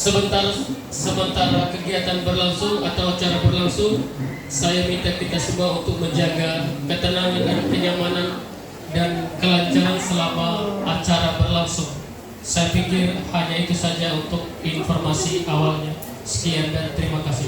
Sementara kegiatan berlangsung atau acara berlangsung, saya minta kita semua untuk menjaga ketenangan dan kenyamanan dan kelancaran selama acara berlangsung. Saya pikir hanya itu saja untuk informasi awalnya. Sekian dan terima kasih.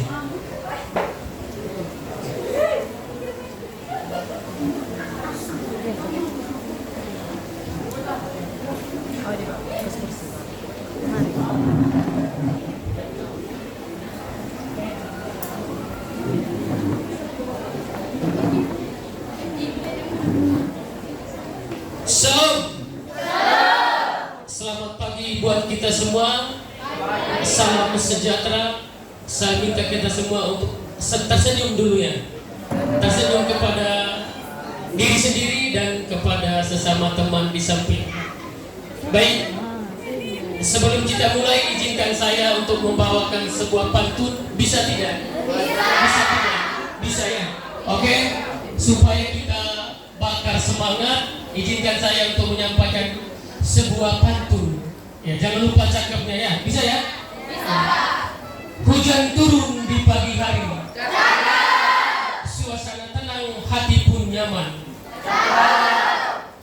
Selamat pagi buat kita semua. Salam sejahtera. Saya minta kita semua untuk tersenyum dulu ya. Tersenyum kepada diri sendiri dan kepada sesama teman di samping. Baik, sebelum kita mulai, izinkan saya untuk membawakan sebuah pantun. Bisa tidak? Bisa tidak? Bisa ya? Oke, supaya kita bakar semangat, izinkan saya untuk menyampaikan sebuah pantun. Ya, jangan lupa cakepnya ya. Bisa ya? Bisa. Hujan turun di pagi hari. Suasana tenang, hati pun nyaman.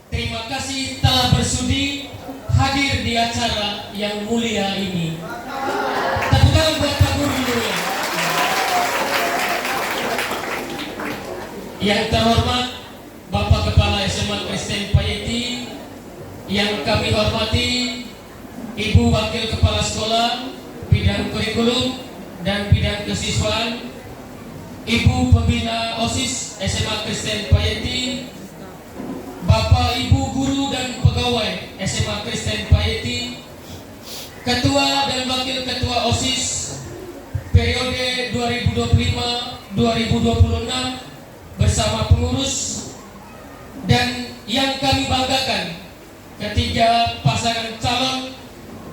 Terima kasih telah bersudi hadir di acara yang mulia ini. Tepuk tangan buat Pak Guru dulu ya. Yang terhormat Bapak Kepala SMA Kristen Payeti, yang kami hormati Ibu Wakil Kepala Sekolah Bidang Kurikulum dan Bidang Kesiswaan, Ibu Pembina OSIS SMA Kristen Payeti, Bapak Ibu Guru dan Pegawai SMA Kristen Payeti, Ketua dan Wakil Ketua OSIS periode 2025-2026 bersama pengurus, dan yang kami banggakan ketiga pasangan calon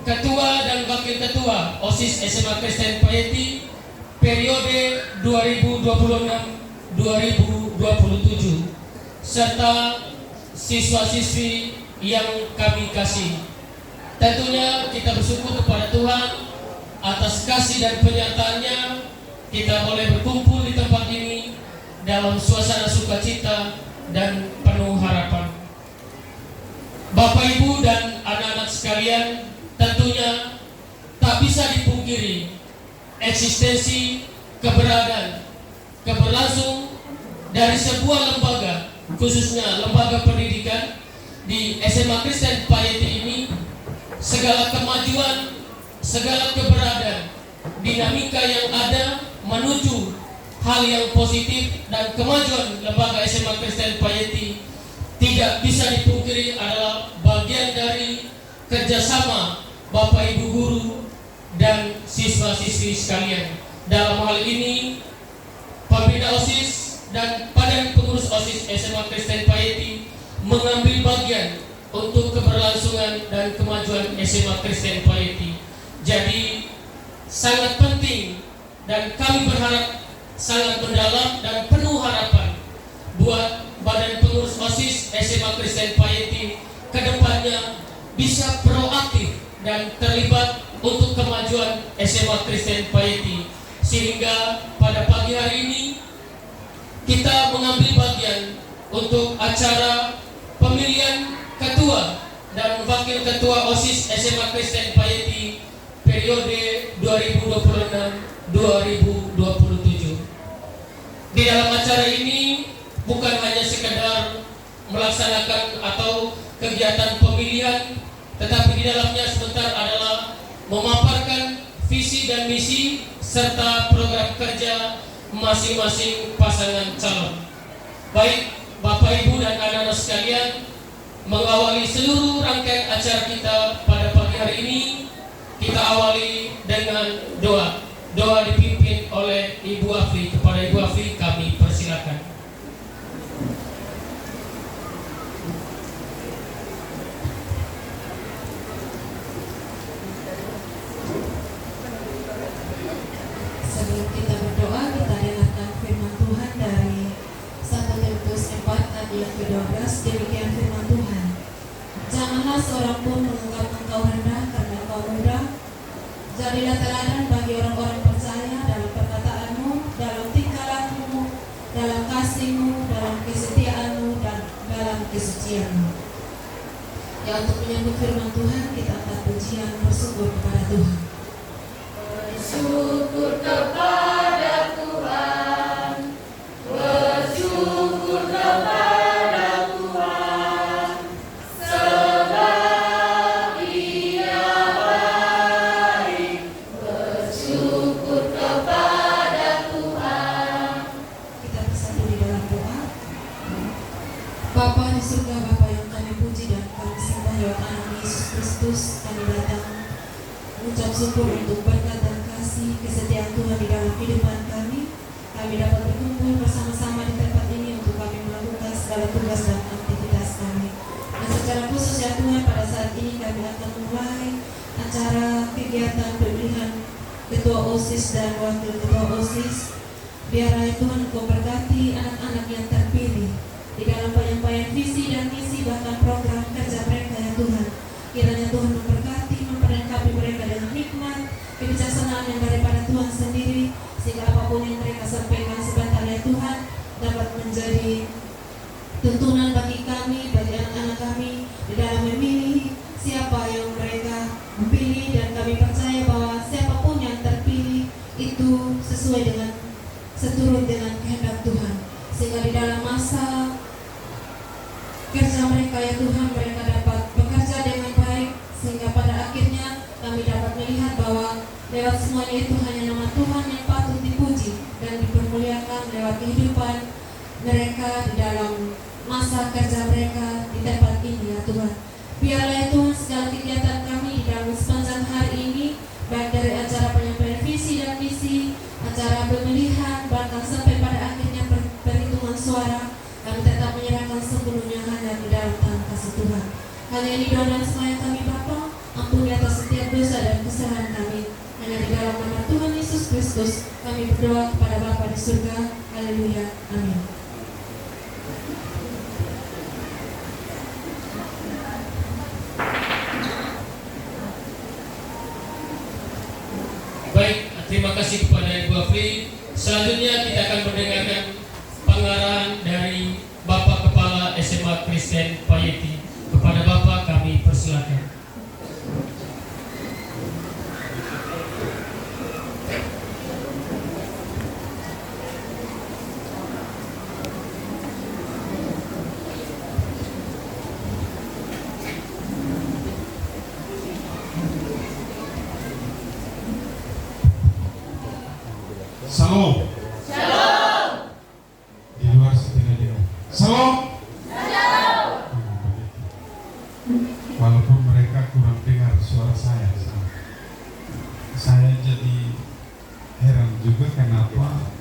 Ketua dan Wakil Ketua OSIS SMA Kristen Payeti periode 2026-2027 serta siswa-siswi yang kami kasih. Tentunya kita bersyukur kepada Tuhan atas kasih dan penyertaannya. Kita boleh berkumpul di tempat ini dalam suasana sukacita dan penuh harapan. Bapak, Ibu, dan anak-anak sekalian, tentunya tak bisa dipungkiri eksistensi, keberadaan, keberlangsung dari sebuah lembaga, khususnya lembaga pendidikan di SMA Kristen Payeti ini. Segala kemajuan, segala keberadaan, dinamika yang ada menuju hal yang positif dan kemajuan lembaga SMA Kristen Payeti tidak bisa dipungkiri adalah bagian dari kerjasama Bapak Ibu Guru dan siswa-siswi sekalian. Dalam hal ini, Pembina OSIS dan Badan Pengurus OSIS SMA Kristen Payeti mengambil bagian untuk keberlangsungan dan kemajuan SMA Kristen Payeti. Jadi sangat penting dan kami berharap sangat mendalam dan penuh harapan buat Badan Pengurus OSIS SMA Kristen Payeti kedepannya bisa proaktif dan terlibat untuk kemajuan SMA Kristen Payeti, sehingga pada pagi hari ini kita mengambil bagian untuk acara pemilihan ketua dan wakil ketua OSIS SMA Kristen Payeti periode 2026-2027. Di dalam acara ini bukan hanya sekedar melaksanakan atau kegiatan pemilihan, tetapi di dalamnya sebentar adalah memaparkan visi dan misi serta program kerja masing-masing pasangan calon. Baik Bapak, Ibu, dan anak-anak sekalian, mengawali seluruh rangkaian acara kita pada pagi hari ini, kita awali dengan doa. Doa dipimpin oleh Ibu Afri. Kepada Ibu Afri kami persilakan. Sebelum kita berdoa, kita dengarkan firman Tuhan dari 1 Timotius 4 ayat 12. Demikian firman Tuhan. Janganlah seorang pun menganggap engkau rendah karena engkau muda. jadilah teladan bagi orang-orang percaya dalam perkataanmu, dalam tingkah lakumu, dalam kasihmu, dalam kesetiaanmu, dan dalam kesucianmu. Ya, untuk menyambut firman Tuhan, kita akan pujian bersyukur kepada Tuhan. Bersyukur kepada Tuhan, bersyukur kepada Tuhan, sebab Dia baik. Bersyukur kepada Tuhan. Kita bersatu di dalam doa. Bapa di surga, Bapa yang kami puji dan kami sembah lewat anak Yesus Kristus, kami datang mengucap syukur untuk berkat dan kasih kesetiaan Tuhan di dalam kehidupan kami. Kami dapat berkumpul bersama-sama di tempat ini untuk kami melakukan segala tugas dan aktivitas kami. Dan secara khusus ya Tuhan, pada saat ini kami akan memulai acara kegiatan pemilihan Ketua OSIS dan Wakil Ketua OSIS. Biarlah Tuhan Engkau berkati anak-anak yang terpilih di dalam penyampaian visi dan misi bahkan program kerja mereka ya Tuhan. Kiranya Tuhan memberkati, memperlengkapi mereka dengan hikmat, kebijaksanaan yang daripada Tuhan sendiri, sehingga apapun yang mereka sampaikan sebentar ya Tuhan dapat menjadi tuntunan bagi kami, bagi anak-anak kami di dalam memilih siapa yang mereka pilih, dan kami percaya bahwa siapapun yang terpilih itu sesuai dengan seturut dengan kehendak Tuhan, sehingga di dalam masa kerja mereka ya Tuhan, mereka dapat bekerja dengan baik, sehingga pada akhirnya kami dapat melihat bahwa lewat semuanya itu hanya nama Tuhan yang patut dipuji dan dipermuliakan lewat kehidupan mereka di dalam masa kerja mereka di tempat ini ya Tuhan. Biarlah ya Tuhan segala kegiatan kami di dalam sepanjang hari ini, baik dari acara penyampaian visi dan misi, acara pemilihan, bahkan sampai pada akhirnya perhitungan suara, kami tetap menyerahkan sepenuhnya hanya di dalam tangan kasih Tuhan. Hanya ini doa dan sembahyang kami Bapa, ampuni atas setiap dosa dan kesalahan kami. Hanya di dalam nama Tuhan Yesus Kristus kami berdoa kepada Bapa di surga. Haleluya. Amin. Baik, terima kasih kepada Ibu Afri. Selanjutnya kita akan mendengarkan pengarahan dari Bapak Kepala SMA Kristen Payeti. Kepada Bapak kami persilakan. Salam. Shalom. Di luar setengah dia. Salam. Shalom. Walaupun mereka kurang dengar suara saya jadi heran juga kenapa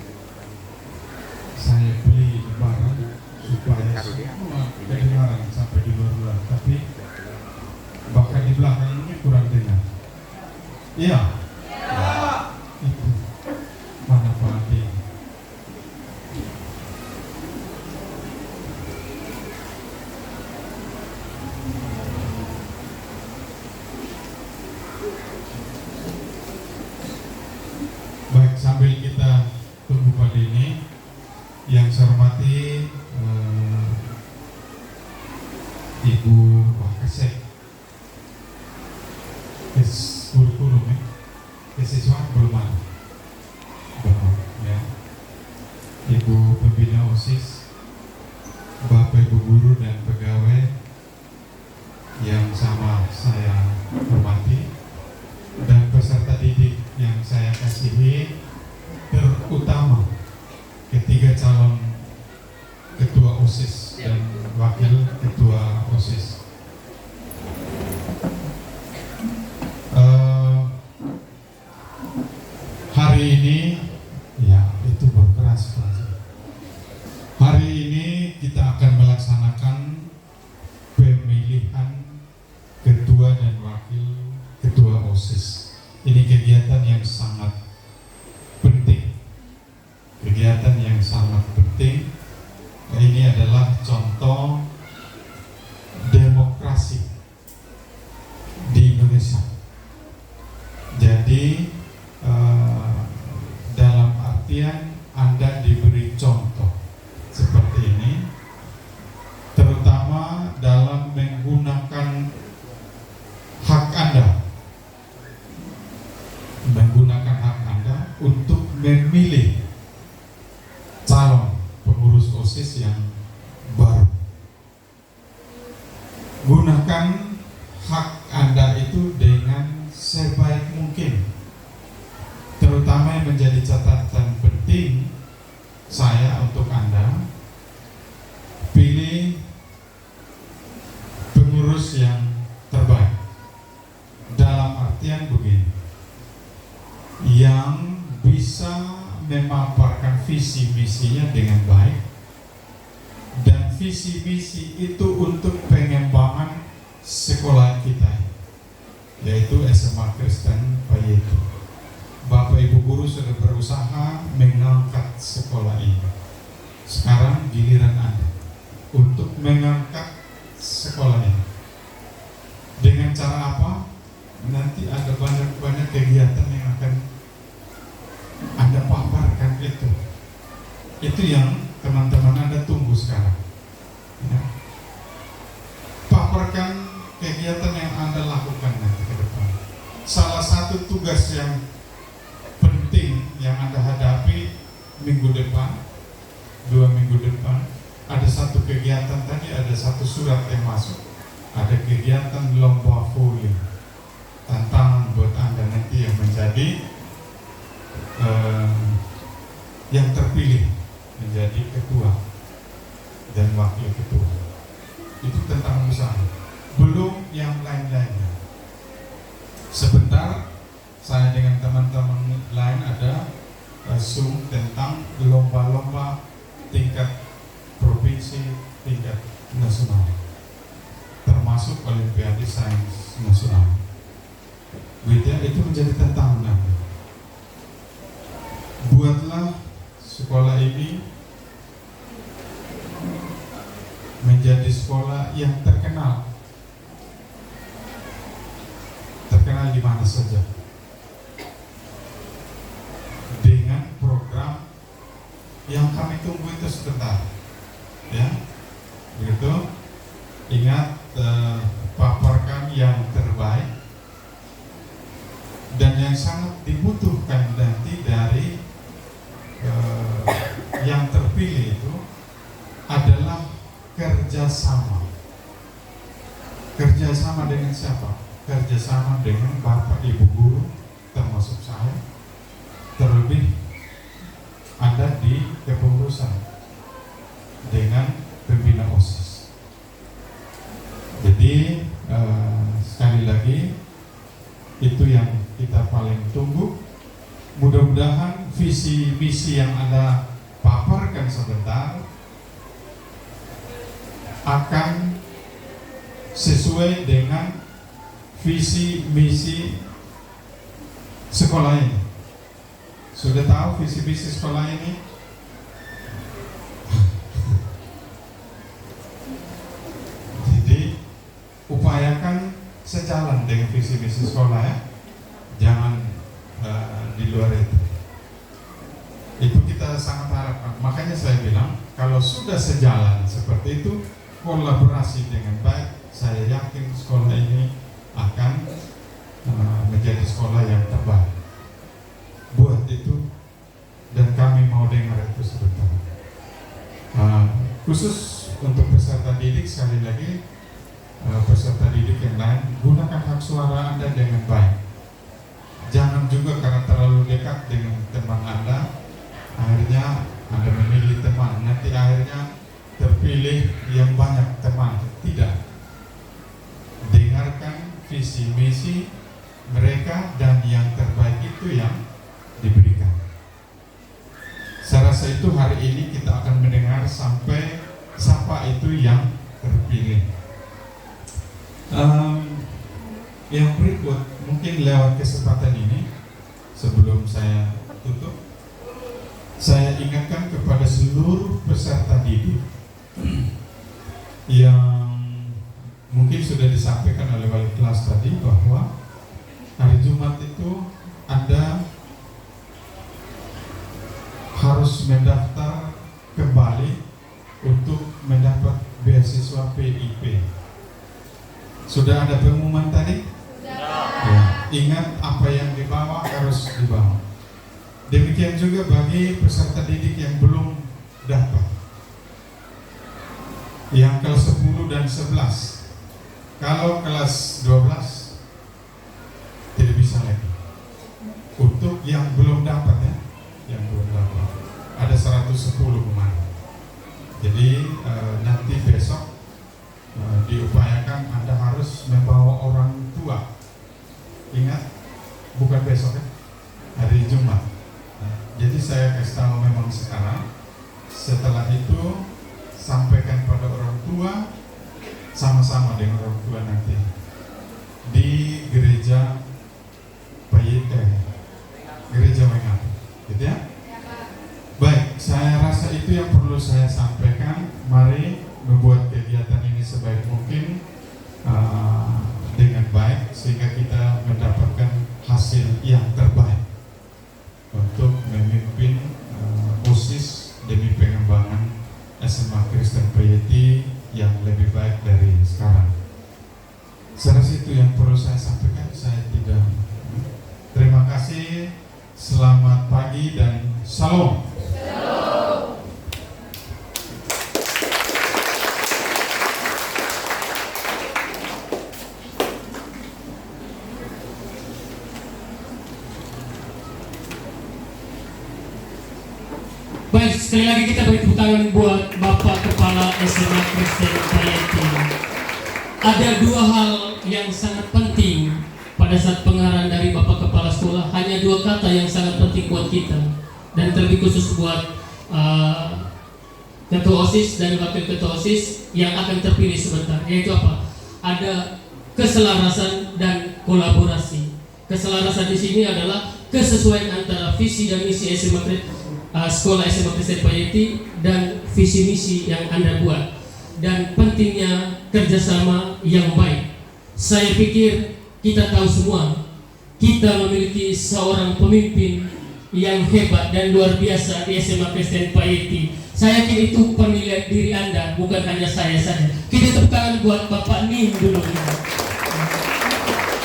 saya beli barang supaya semua kedengaran sampai di luar-luar, tapi bahkan di belakang ini kurang dengar. Iya. Itu mana Pak Adi? Baik, sambil kita tunggu pada ini, yang saya hormati Ibu Wakasek, kurikulum kesiswaan belum ada. Belum, ya. Ibu pembina OSIS, Bapak Ibu guru dan pegawai yang sama saya hormati, dan peserta didik yang saya kasihi, terutama ketiga calon ketua OSIS dan wakil ketua OSIS. Hari ini, ya itu berkeras saja. Hari ini kita akan melaksanakan pemilihan ketua dan wakil ketua OSIS. Ini kegiatan yang sangat penting. Kegiatan yang sangat penting. Ini adalah contoh demokrasi di Indonesia. Jadi artian Anda diberi contoh seperti ini, terutama dalam menggunakan hak Anda, untuk memilih calon pengurus OSIS yang baru. Gunakan hak Anda itu dengan sebaik mungkin. Terutama yang menjadi catatan penting saya untuk Anda, pilih pengurus yang terbaik. Dalam artian begini, yang bisa memaparkan visi misinya dengan baik, dan visi misi itu untuk pengembangan sekolah kita, yaitu SMA Kristen Payetu. Bapak Ibu guru sudah berusaha mengangkat sekolah ini. Sekarang giliran Anda untuk mengangkat sekolah ini. Dengan cara apa? Nanti ada banyak kegiatan yang akan Anda paparkan itu. Itu yang teman-teman Anda tunggu sekarang. Ya. Paparkan kegiatan yang Anda lakukan nanti ke depan. Salah satu tugas yang penting yang Anda hadapi minggu depan, 2 minggu depan, ada satu kegiatan tadi, ada satu surat yang masuk. Ada kegiatan lomba voli. Tantangan buat Anda nanti yang menjadi yang terpilih menjadi ketua dan wakil ketua. Itu tentang usaha, belum yang lain-lainnya. Sebentar saya dengan teman-teman lain ada Zoom tentang lomba-lomba tingkat provinsi, tingkat nasional, termasuk Olimpiade Sains Nasional. Itu menjadi tantangan. Buatlah sekolah ini menjadi sekolah yang terkenal di mana saja, dengan program yang kami tunggu itu sebentar, ya, begitu. Ingat, paparkan yang terbaik dan yang sangat dibutuhkan nanti dari yang terpilih itu adalah kerjasama. Kerjasama dengan siapa? Kerjasama dengan Bapak Ibu guru, termasuk saya, terlebih ada di kepengurusan dengan pembina OSIS. Jadi sekali lagi itu yang kita paling tunggu. Mudah-mudahan visi misi yang Anda paparkan sebentar akan sesuai dengan visi misi sekolah ini. Sudah tahu visi misi sekolah ini? Jadi upayakan sejalan dengan visi misi sekolah, ya. Jangan di luar itu. Itu kita sangat harapkan. Makanya saya bilang, kalau sudah sejalan seperti itu, kolaborasi dengan baik, saya yakin sekolah ini akan menjadi sekolah yang terbaik. Buat itu, dan kami mau dengar itu sebentar. Khusus untuk peserta didik, sekali lagi, peserta didik yang lain, gunakan hak suara Anda dengan baik. Jangan juga karena terlalu dekat dengan teman Anda, akhirnya Anda memilih teman, nanti akhirnya terpilih yang banyak teman. Tidak. Dengarkan visi misi mereka dan yang terbaik itu yang diberikan. Saya rasa itu hari ini kita akan mendengar sampai siapa itu yang terpilih. Yang berikut mungkin lewat kesempatan ini, sebelum saya tutup, saya ingatkan kepada seluruh peserta didik yang mungkin sudah disampaikan oleh wali kelas tadi, bahwa hari Jumat itu Anda harus mendaftar kembali untuk mendapat beasiswa PIP. Sudah ada pengumuman tadi? Ya. Ingat apa yang dibawa harus dibawa. Demikian juga bagi peserta didik yang belum dapat, yang kelas 10 dan 11. Kalau kelas 12 tidak bisa lagi. Untuk yang belum dapat ya, yang belum dapat ada 110 kemarin. Jadi nanti besok diupayakan Anda harus membawa orang tua. Ingat, bukan besok ya, hari Jumat. Jadi saya kasih tahu memang sekarang. Setelah itu sampaikan pada orang tua, sama-sama dengan orang tua nanti di gereja gereja Wengat, gitu ya. Baik, saya rasa itu yang perlu saya sampaikan. Mari membuat kegiatan ini sebaik mungkin dengan baik sehingga kita mendapatkan hasil yang terbaik untuk memimpin OSIS demi pengembangan SMA Kristen Payeti yang lebih baik dari sekarang. Saya rasa itu yang perlu saya sampaikan. Saya tidak. Terima kasih. Selamat pagi dan salam. Baik, sekali lagi kita beri tepuk tangan buat Bapak Kepala SMA Kristen Payeti. Ada dua hal yang sangat penting pada saat pengarahan dari Bapak Kepala Sekolah. Hanya dua kata yang sangat penting buat kita, dan terlebih khusus buat Ketua OSIS dan Wakil Ketua OSIS yang akan terpilih sebentar, yaitu apa? Ada keselarasan dan kolaborasi. Keselarasan di sini adalah kesesuaian antara visi dan misi Sekolah SMA Kristen Payeti dan visi misi yang Anda buat, dan pentingnya kerjasama yang baik. Saya pikir kita tahu semua, kita memiliki seorang pemimpin yang hebat dan luar biasa di SMA Kristen Payeti. Saya yakin itu penilaian diri Anda, bukan hanya saya saja. Kita tepuk tangan buat Bapak Nim dulu.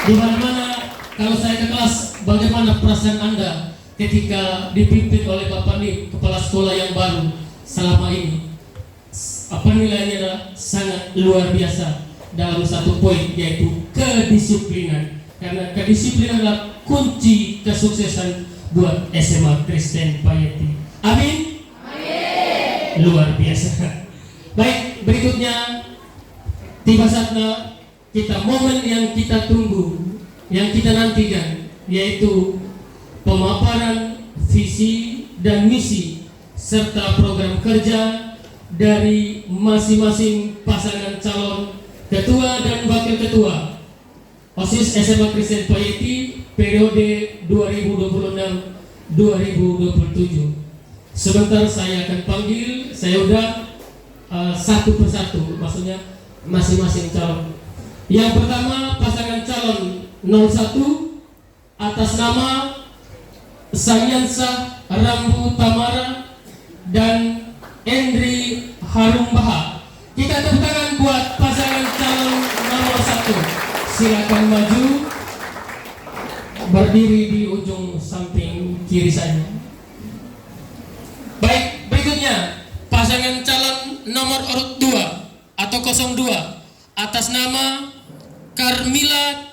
Di mana-mana kalau saya ke kelas, bagaimana perasaan Anda ketika dipimpin oleh Bapak Nim, kepala sekolah yang baru selama ini? Penilaiannya adalah sangat luar biasa dalam satu poin, yaitu kedisiplinan. Karena kedisiplinan adalah kunci kesuksesan buat SMA Kristen Payeti. Amin. Amin. Luar biasa. Baik, berikutnya tiba saatnya kita momen yang kita tunggu, yang kita nantikan, yaitu pemaparan visi dan misi serta program kerja dari masing-masing pasangan calon ketua dan wakil ketua OSIS SMA Kristen Payeti periode 2026-2027. Sebentar saya akan panggil, saya udah satu persatu, maksudnya masing-masing calon. Yang pertama pasangan calon 01 atas nama Sanyansa Rambu Tamara dan Endri Harumbaha. Kita tepuk tangan buat pasangan calon nomor 1. Silakan maju, berdiri di ujung samping kiri saya. Baik, berikutnya pasangan calon nomor urut 2 atau 02 atas nama Carmila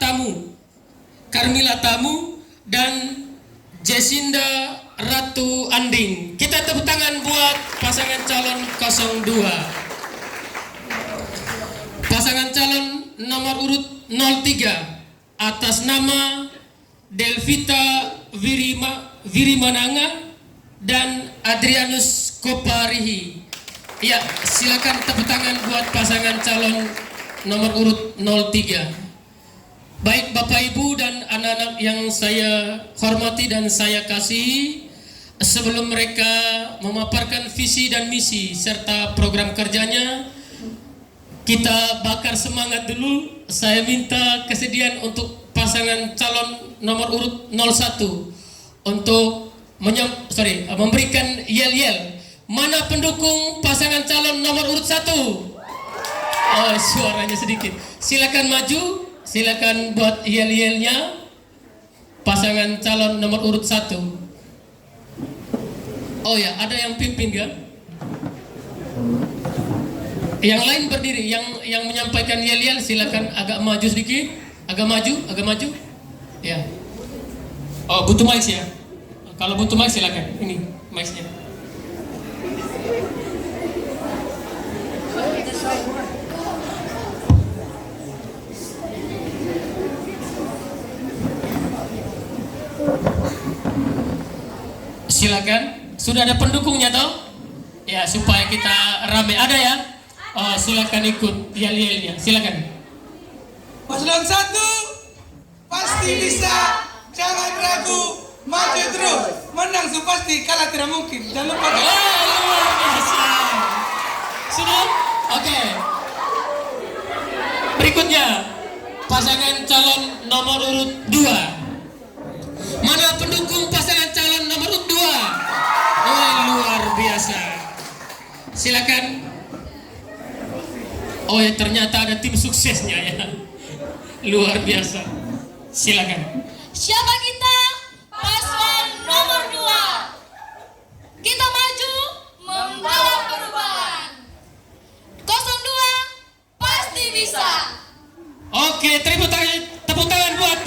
Tamu dan Jesinda Ratu Anding. Kita tepuk tangan buat pasangan calon 02. Pasangan calon nomor urut 03 atas nama Delvita Virimananga dan Adrianus Koparihi. Ya, silakan tepuk tangan buat pasangan calon nomor urut 03. Baik Bapak Ibu dan anak-anak yang saya hormati dan saya kasihi, sebelum mereka memaparkan visi dan misi serta program kerjanya, kita bakar semangat dulu. Saya minta kesediaan untuk pasangan calon nomor urut 01 untuk memberikan yel-yel. Mana pendukung pasangan calon nomor urut 1? Oh, suaranya sedikit. Silakan maju, silakan buat yel-yelnya. Pasangan calon nomor urut 1. Oh ya, ada yang pimpin kan? Yang lain berdiri, yang menyampaikan yel-yel silakan agak maju sedikit, agak maju. Ya. Oh, butuh mic ya? Kalau butuh mic silakan. Ini mic-nya. Silakan. Sudah ada pendukungnya toh? Ya, supaya kita rame. Ada ya? Oh, silakan ikut yel-yelnya. Silakan. Paslon 1 pasti bisa, jangan ragu, maju terus, menang su pasti, kalah tidak mungkin. Jangan lupa. Luar biasa. Sudah? Oke. Berikutnya pasangan calon nomor urut 2. Mana pendukung pasangan calon nomor urut 2? Oh, luar biasa. Silakan. Oh ya, ternyata ada tim suksesnya ya. Luar biasa. Silakan. Siapa kita? Paslon nomor 2. Kita maju membawa perubahan. 02 pasti bisa. Oke, tepuk tangan buat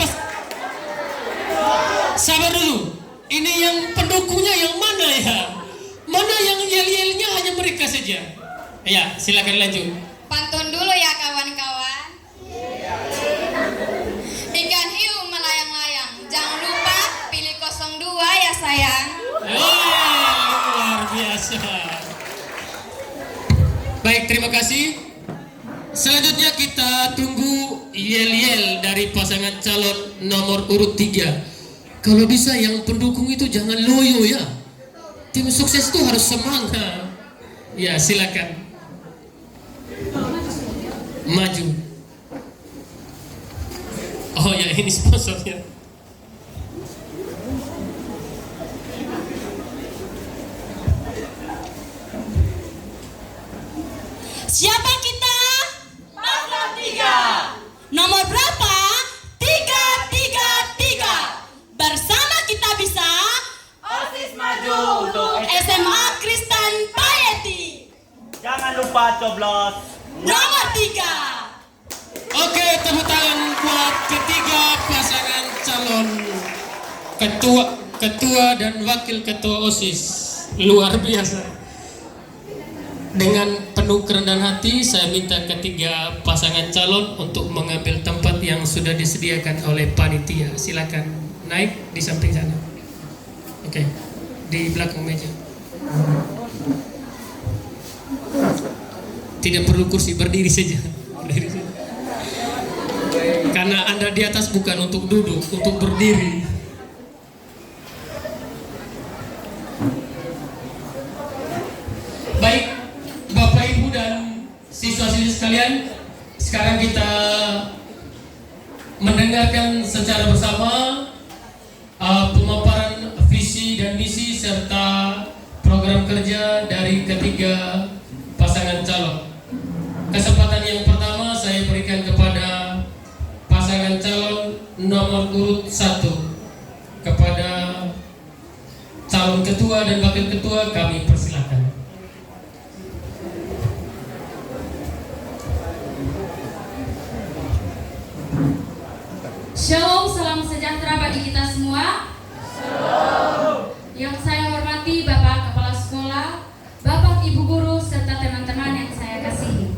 sabar dulu. Ini yang pendukungnya yang mana ya? Mana yang yel-yelnya hanya mereka saja? Ya, silakan lanjut. Pantun dulu ya kawan-kawan. Ikan hiu melayang-layang. Jangan lupa pilih 02 ya sayang. Luar biasa. Baik, terima kasih. Selanjutnya kita tunggu yel-yel dari pasangan calon nomor urut 3. Kalau bisa yang pendukung itu jangan loyo ya. Tim sukses itu harus semangat. Ya, silakan. Maju. Oh ya, ini sponsornya. Siapa kita? Paslon 3. Nomor berapa? 333. Bersama kita bisa. OSIS maju untuk SMA Kristen Payeti. Jangan lupa coblos Nomor 3. Oke, tepuk tangan buat ketiga pasangan calon ketua dan wakil ketua OSIS. Luar biasa. Dengan penuh kerendahan hati, saya minta ketiga pasangan calon untuk mengambil tempat yang sudah disediakan oleh panitia. Silakan naik di samping sana. Oke, di belakang meja. Tidak perlu kursi, berdiri saja. Berdiri saja. Karena Anda di atas bukan untuk duduk, untuk berdiri. Baik, Bapak Ibu dan siswa-siswi sekalian, sekarang kita mendengarkan secara bersama pemaparan visi dan misi serta program kerja dari ketiga pasangan calon. Kesempatan yang pertama saya berikan kepada pasangan calon nomor urut 1. Kepada calon ketua dan wakil ketua kami persilakan. Shalom, salam sejahtera bagi kita semua. Shalom. Yang saya hormati Bapak Kepala Sekolah, Bapak Ibu Guru, serta teman-teman yang saya kasihi.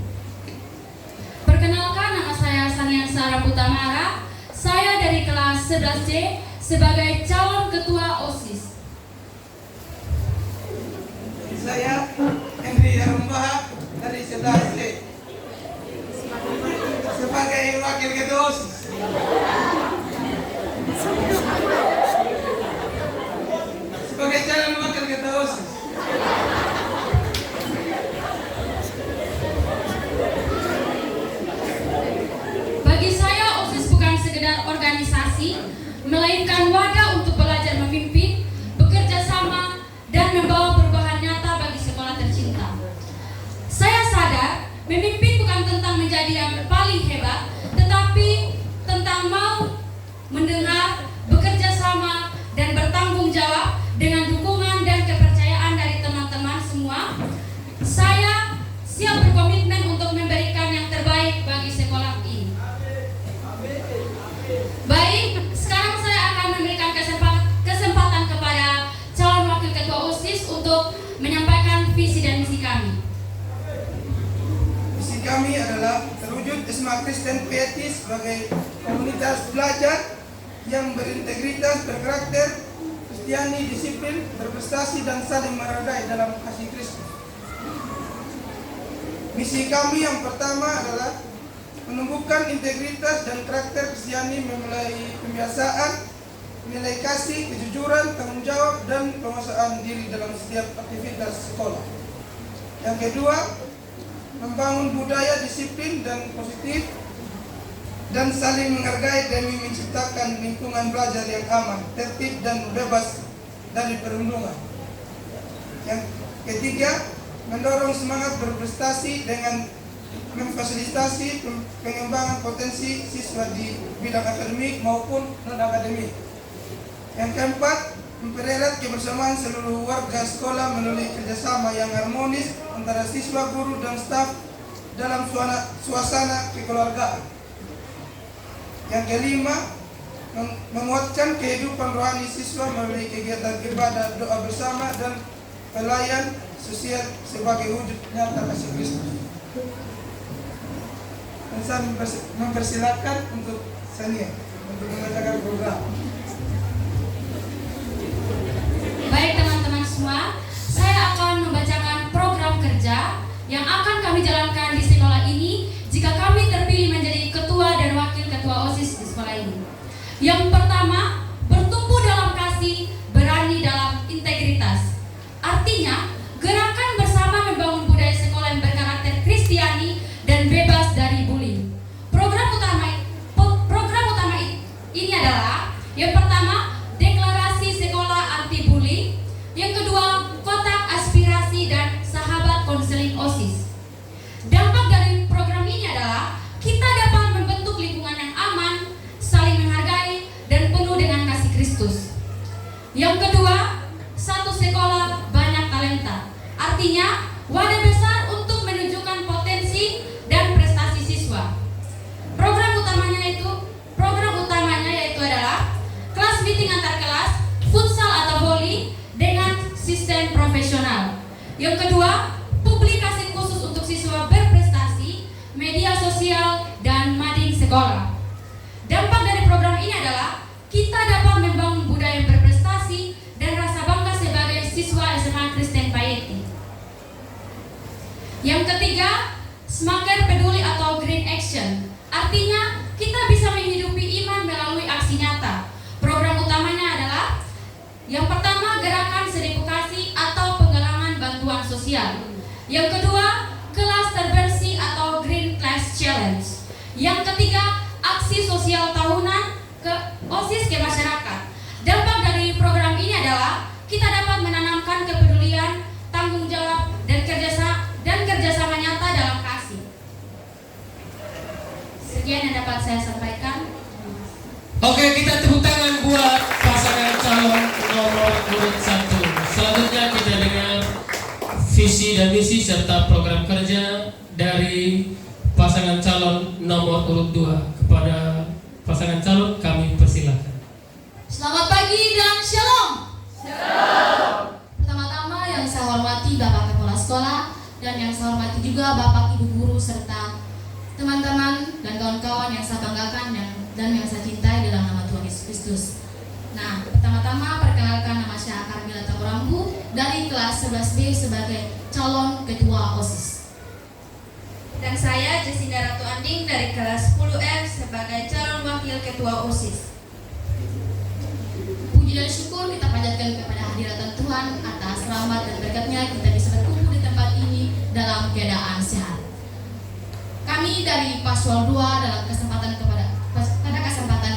Perkenalkan, nama saya Sanian Sarah Putamara. Saya dari kelas 11C sebagai calon ketua OSIS. Saya Henry Arumbaha dari 11C sebagai wakil ketua OSIS. Sebagai calon wakil ketua OSIS. Bagi saya, OSIS bukan sekedar organisasi, melainkan wadah untuk belajar memimpin, bekerja sama Memimpin bukan tentang menjadi yang paling hebat, tetapi tentang mau mendengar, bekerja sama, dan bertanggung jawab dengan dukungan dan kepercayaan dari teman-teman semua. Saya siap berkomitmen untuk memberikan yang terbaik bagi sekolah ini. Baik, sekarang saya akan memberikan kesempatan kepada calon wakil ketua OSIS untuk menyampaikan visi dan misi kami. Misi kami adalah terwujud SMA Kristen Piety sebagai komunitas belajar yang berintegritas, berkarakter, Kristiani, disiplin, berprestasi, dan saling menghargai dalam kasih Kristus. Misi kami yang pertama adalah menumbuhkan integritas dan karakter Kristiani melalui pembiasaan, nilai kasih, kejujuran, tanggung jawab, dan penguasaan diri dalam setiap aktivitas sekolah. Yang kedua, membangun budaya disiplin dan positif dan saling menghargai demi menciptakan lingkungan belajar yang aman, tertib, dan bebas dari perundungan. Yang ketiga, mendorong semangat berprestasi dengan memfasilitasi pengembangan potensi siswa di bidang akademik maupun non-akademik. Yang keempat, mempererat kebersamaan seluruh warga sekolah melalui kerjasama yang harmonis antara siswa, guru, dan staf dalam suasana kekeluargaan. Yang kelima, menguatkan kehidupan rohani siswa melalui kegiatan ibadah, doa bersama, dan pelayan sosial sebagai wujud nyata kasih Kristus. Dan saya mempersilakan untuk Sania untuk membacakan program. Baik teman-teman semua, saya akan membacakan program kerja yang akan kami jalankan di sekolah ini jika kami terpilih menjadi ketua dan wakil ketua OSIS di sekolah ini. Yang pertama, bertumbuh dalam kasih, berani dalam integritas. Artinya, gerakan bersama membangun budaya sekolah yang berkarakter Kristiani dan bebas dari bullying. Program utama ini adalah yang pertama, deklarasi sekolah anti bullying. Yang kedua, kotak aspirasi dan sahabat konseling OSIS. Dampak dari program ini adalah kita dapat membentuk lingkungan yang aman, saling menghargai, dan penuh dengan kasih Kristus. Yang kedua, satu sekolah banyak talenta. Artinya, wadah besar untuk menunjukkan potensi dan prestasi siswa. Program utamanya yaitu adalah kelas meeting antar kelas, futsal atau voli dengan sistem profesional. Yang kedua, publikasi khusus untuk siswa berprestasi, media sosial, dan mading sekolah. Dampak dari program ini adalah kita dapat membangun budaya berprestasi dan rasa bangga sebagai siswa SMA Kristen Piety. Yang ketiga, semakin peduli atau green action. Artinya, kita bisa menghidupi iman melalui aksi nyata. Program utamanya adalah yang pertama, gerakan sedekasi atau penggalangan bantuan sosial. Yang kedua, kelas terbersih atau Green Class Challenge. Yang ketiga, aksi sosial tahunan ke OSIS ke masyarakat. Dampak dari program ini adalah kita dapat menanamkan kepedulian, tanggung jawab, dan kerjasama nyata dalam kasih. Sekian yang dapat saya sampaikan. Oke, kita tepuk tangan buat pasangan calon nomor urut 1. Selanjutnya kita dengar visi dan misi serta program kerja dari pasangan calon nomor urut 2. Kepada pasangan calon kami persilakan. Selamat pagi dan shalom. Pertama-tama yang saya hormati Bapak Kepala Sekolah dan yang saya hormati juga Bapak Ibu Guru serta teman-teman dan kawan-kawan yang saya banggakan dan yang saya cintai dalam nama Tuhan Yesus Kristus. Nah, pertama-tama perkenalkan, nama saya Carmila Tamurambu dari kelas 11B sebagai calon ketua OSIS. Dan saya Jasinda Ratu Anding dari kelas 10F sebagai calon wakil ketua OSIS. Puji dan syukur kita panjatkan kepada hadirat Tuhan atas rahmat dan berkatnya kita bisa berkumpul di tempat ini dalam keadaan sehat. Kami dari Paslon 2 pada kesempatan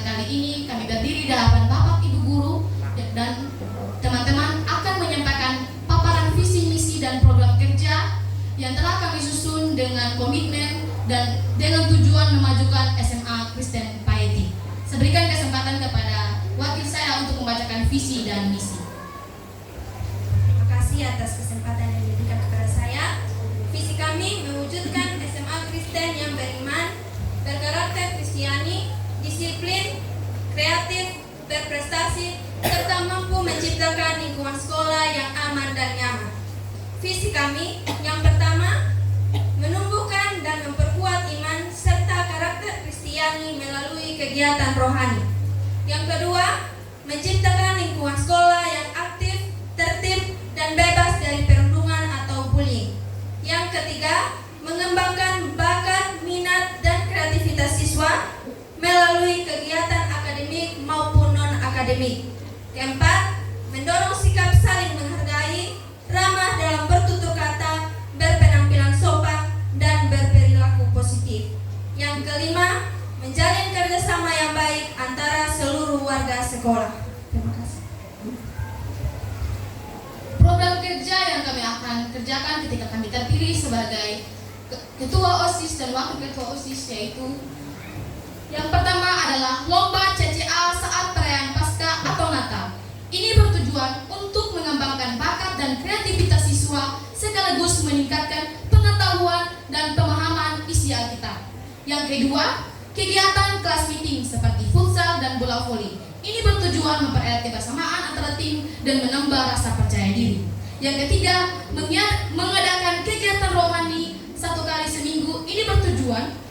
kali ini kami berdiri di hadapan Bapak Ibu Guru dan teman-teman akan menyampaikan paparan visi misi dan program kerja yang telah kami susun dengan komitmen dan dengan tujuan memajukan SMA Kristen Payeti. Saya berikan kesempatan kepada wakil saya untuk membacakan visi dan misi. Terima kasih atas kesempatan yang diberikan kepada saya. Visi kami mewujudkan SMA Kristen yang beriman, berkarakter Kristiani, disiplin, kreatif, berprestasi, serta mampu menciptakan lingkungan sekolah yang aman dan nyaman. Visi kami yang pertama, menumbuhkan dan memperkuat iman serta karakter Kristiani melalui kegiatan rohani. Yang kedua, menciptakan lingkungan sekolah yang aktif, tertib, dan bebas dari perundungan atau bullying. Yang ketiga, mengembangkan bakat, minat, dan kreativitas siswa melalui kegiatan akademik maupun non-akademik. Keempat, mendorong sikap saling menghargai, ramah dalam bertutur kata, berpenampilan sopan, dan berperilaku positif. Yang kelima, menjalin kerjasama yang baik antara seluruh warga sekolah. Terima kasih. Program kerja yang kami akan kerjakan ketika kami terpilih sebagai Ketua OSIS dan Wakil Ketua OSIS yaitu yang pertama adalah lomba CCA saat perayaan Paskah atau Natal. Ini bertujuan untuk mengembangkan bakat dan kreativitas siswa sekaligus meningkatkan pengetahuan dan pemahaman isi Alkitab. Yang kedua, kegiatan kelas meeting seperti futsal dan bola voli. Ini bertujuan mempererat kebersamaan antara tim dan menambah rasa percaya diri. Yang ketiga, mengadakan kegiatan rohani 1 kali seminggu. Ini bertujuan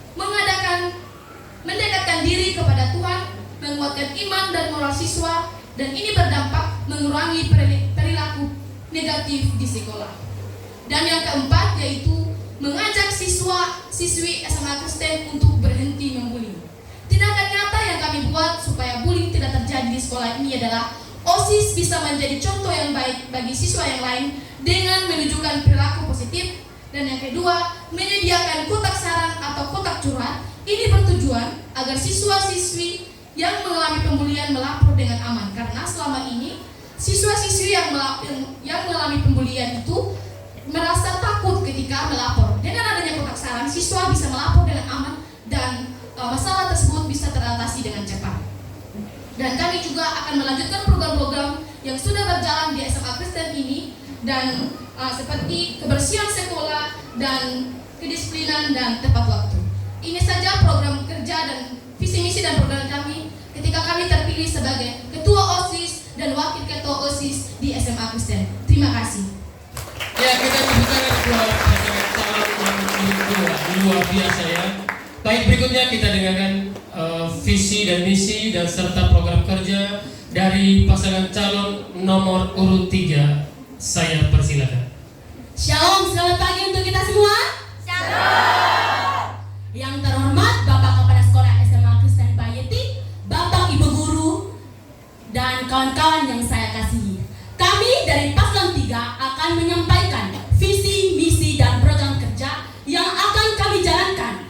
mendekatkan diri kepada Tuhan, menguatkan iman dan moral siswa, dan ini berdampak mengurangi perilaku negatif di sekolah. Dan yang keempat yaitu mengajak siswi SMA Kristen untuk berhenti membuli. Tindakan nyata yang kami buat supaya bullying tidak terjadi di sekolah ini adalah OSIS bisa menjadi contoh yang baik bagi siswa yang lain dengan menunjukkan perilaku positif. Dan yang kedua, menyediakan kotak saran atau kotak curhat. Ini bertujuan agar siswa-siswi yang mengalami pembulian melapor dengan aman. Karena selama ini siswa-siswi yang mengalami pembulian itu merasa takut ketika melapor. Dengan adanya kotak saran, siswa bisa melapor dengan aman dan masalah tersebut bisa teratasi dengan cepat. Dan kami juga akan melanjutkan program-program yang sudah berjalan di SMA Kristen ini dan seperti kebersihan sekolah dan kedisiplinan dan tepat waktu. Ini saja program kerja dan visi misi dan program kami ketika kami terpilih sebagai Ketua OSIS dan Wakil Ketua OSIS di SMA Kristen. Terima kasih. Ya, kita bukan ketua pasangan calon yang luar biasa ya. Baik, berikutnya kita dengarkan visi dan misi dan serta program kerja dari pasangan calon nomor urut 3. Saya persilakan. Shalom, selamat pagi untuk kita semua. Shalom. Yang terhormat Bapak Kepala Sekolah SMA Kristen Payeti, Bapak Ibu Guru, dan kawan-kawan yang saya kasihi. Kami dari Paslon 3 akan menyampaikan visi, misi, dan program kerja yang akan kami jalankan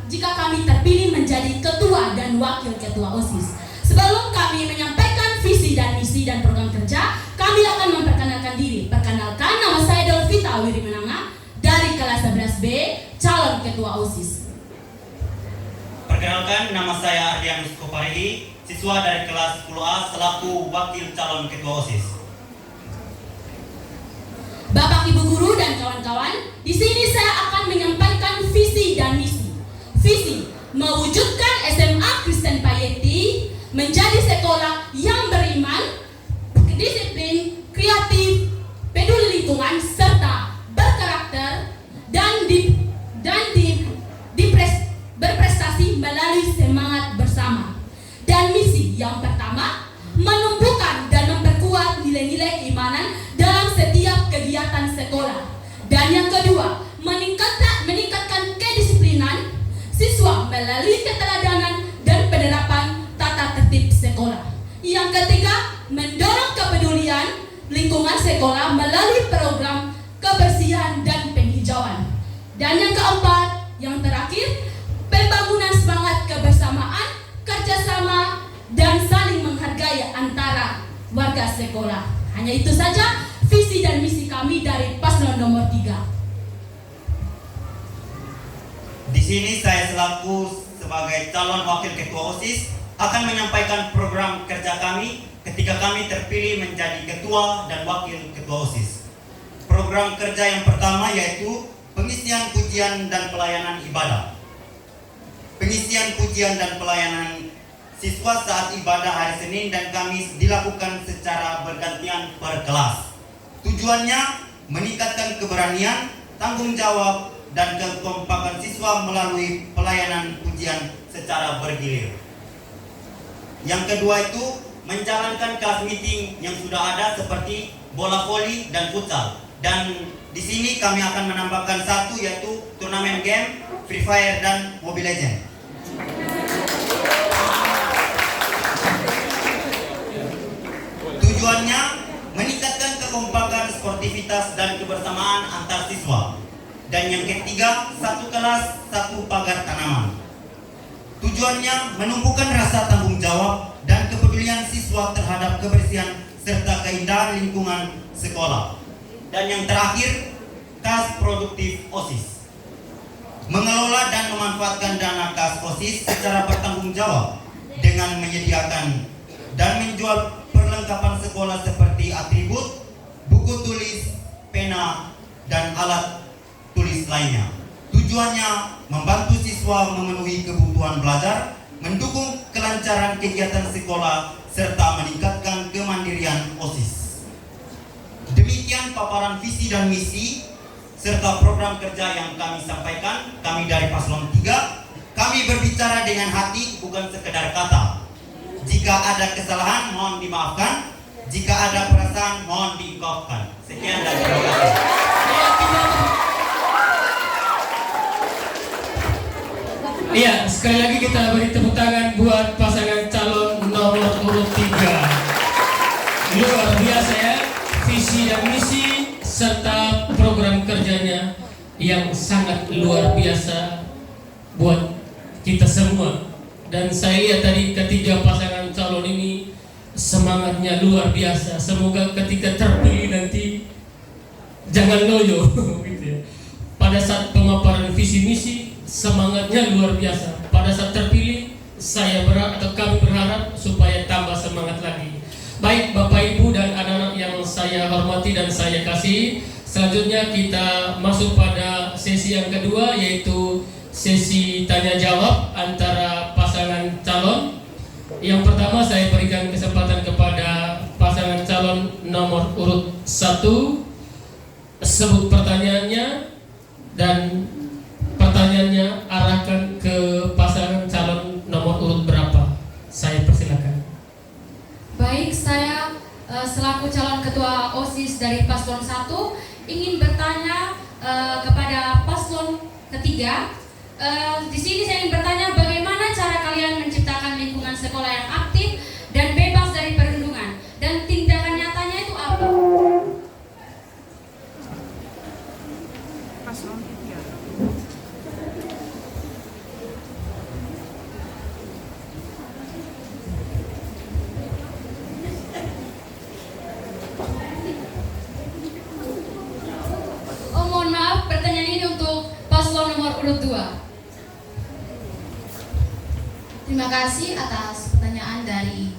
jika kami terpilih menjadi Ketua dan Wakil Ketua OSIS. Sebelum kami menyampaikan visi dan misi dan program kerja, kami akan memperkenalkan diri. Perkenalkan, nama saya Dolvita Wirimenanga dari kelas 11B, calon Ketua OSIS. Perkenalkan, nama saya Ardianus Koparihi, siswa dari kelas 10A selaku wakil calon ketua OSIS. Bapak Ibu Guru dan kawan-kawan, di sini saya akan menyampaikan visi dan misi. Visi, mewujudkan SMA Kristen Payeti menjadi sekolah yang beriman, disiplin, kreatif, peduli lingkungan, serta berkarakter dan berprestasi melalui semangat bersama. Dan misi yang pertama, menumbuhkan dan memperkuat nilai-nilai keimanan dalam setiap kegiatan sekolah. Dan yang kedua, meningkatkan kedisiplinan siswa melalui keteladanan dan penerapan tata tertib sekolah. Yang ketiga, mendorong kepedulian lingkungan sekolah melalui program kebersihan dan penghijauan. Dan yang keempat, yang terakhir, pembangunan semangat kebersamaan, kerjasama, dan saling menghargai antara warga sekolah. Hanya itu saja visi dan misi kami dari paslon nomor 3. sini saya selaku sebagai calon wakil ketua OSIS akan menyampaikan program kerja kami ketika kami terpilih menjadi ketua dan wakil ketua OSIS. Program kerja yang pertama yaitu pengisian pujian dan pelayanan ibadah. Pengisian pujian dan pelayanan siswa saat ibadah hari Senin dan Kamis dilakukan secara bergantian per kelas. Tujuannya meningkatkan keberanian, tanggung jawab, dan kekompakan siswa melalui pelayanan pujian secara bergilir. Yang kedua itu menjalankan kelas meeting yang sudah ada seperti bola voli dan futsal. Dan di sini kami akan menambahkan satu yaitu turnamen game, Free Fire dan Mobile Legends. Tujuannya meningkatkan kekompakan, sportivitas dan kebersamaan antar siswa. Dan yang ketiga, satu kelas, satu pagar tanaman. Tujuannya menumbuhkan rasa tanggung jawab dan kepedulian siswa terhadap kebersihan serta keindahan lingkungan sekolah. Dan yang terakhir, kas produktif OSIS. Mengelola dan memanfaatkan dana kas OSIS secara bertanggung jawab dengan menyediakan dan menjual perlengkapan sekolah seperti atribut, buku tulis, pena, dan alat tulis lainnya. Tujuannya membantu siswa memenuhi kebutuhan belajar, mendukung kelancaran kegiatan sekolah, serta meningkatkan kemandirian OSIS. Demikian paparan visi dan misi serta program kerja yang kami sampaikan. Kami dari Paslon 3, kami berbicara dengan hati, bukan sekedar kata. Jika ada kesalahan, mohon dimaafkan. Jika ada perasaan, mohon diungkapkan. Sekian dan terima kasih. Iya, sekali lagi kita beri tepuk tangan buat pasangan calon nomor urut 3. Luar biasa ya, visi dan misi serta program kerjanya yang sangat luar biasa buat kita semua. Dan saya lihat tadi ketiga pasangan calon ini semangatnya luar biasa. Semoga ketika terpilih nanti jangan loyo gitu ya. Pada saat pemaparan visi misi semangatnya luar biasa. Pada saat terpilih kami berharap supaya tambah semangat lagi. Baik Bapak Ibu dan anak-anak yang saya hormati dan saya kasih, selanjutnya kita masuk pada sesi yang kedua, yaitu sesi tanya jawab antara pasangan calon. Yang pertama saya berikan kesempatan kepada pasangan calon nomor urut 1, sebut pertanyaannya dan pertanyaannya arahkan ke pasangan calon nomor urut berapa. Saya persilakan. Baik, saya selaku calon ketua OSIS dari Paslon 1 ingin bertanya kepada paslon ketiga. Di sini saya ingin bertanya, bagaimana cara kalian menciptakan lingkungan sekolah yang aktif dan bebas dari perundungan, dan tindakan nyatanya itu apa? Paslon 3. Oh, mohon maaf, pertanyaan ini untuk paslon nomor urut 2. Terima kasih atas pertanyaan dari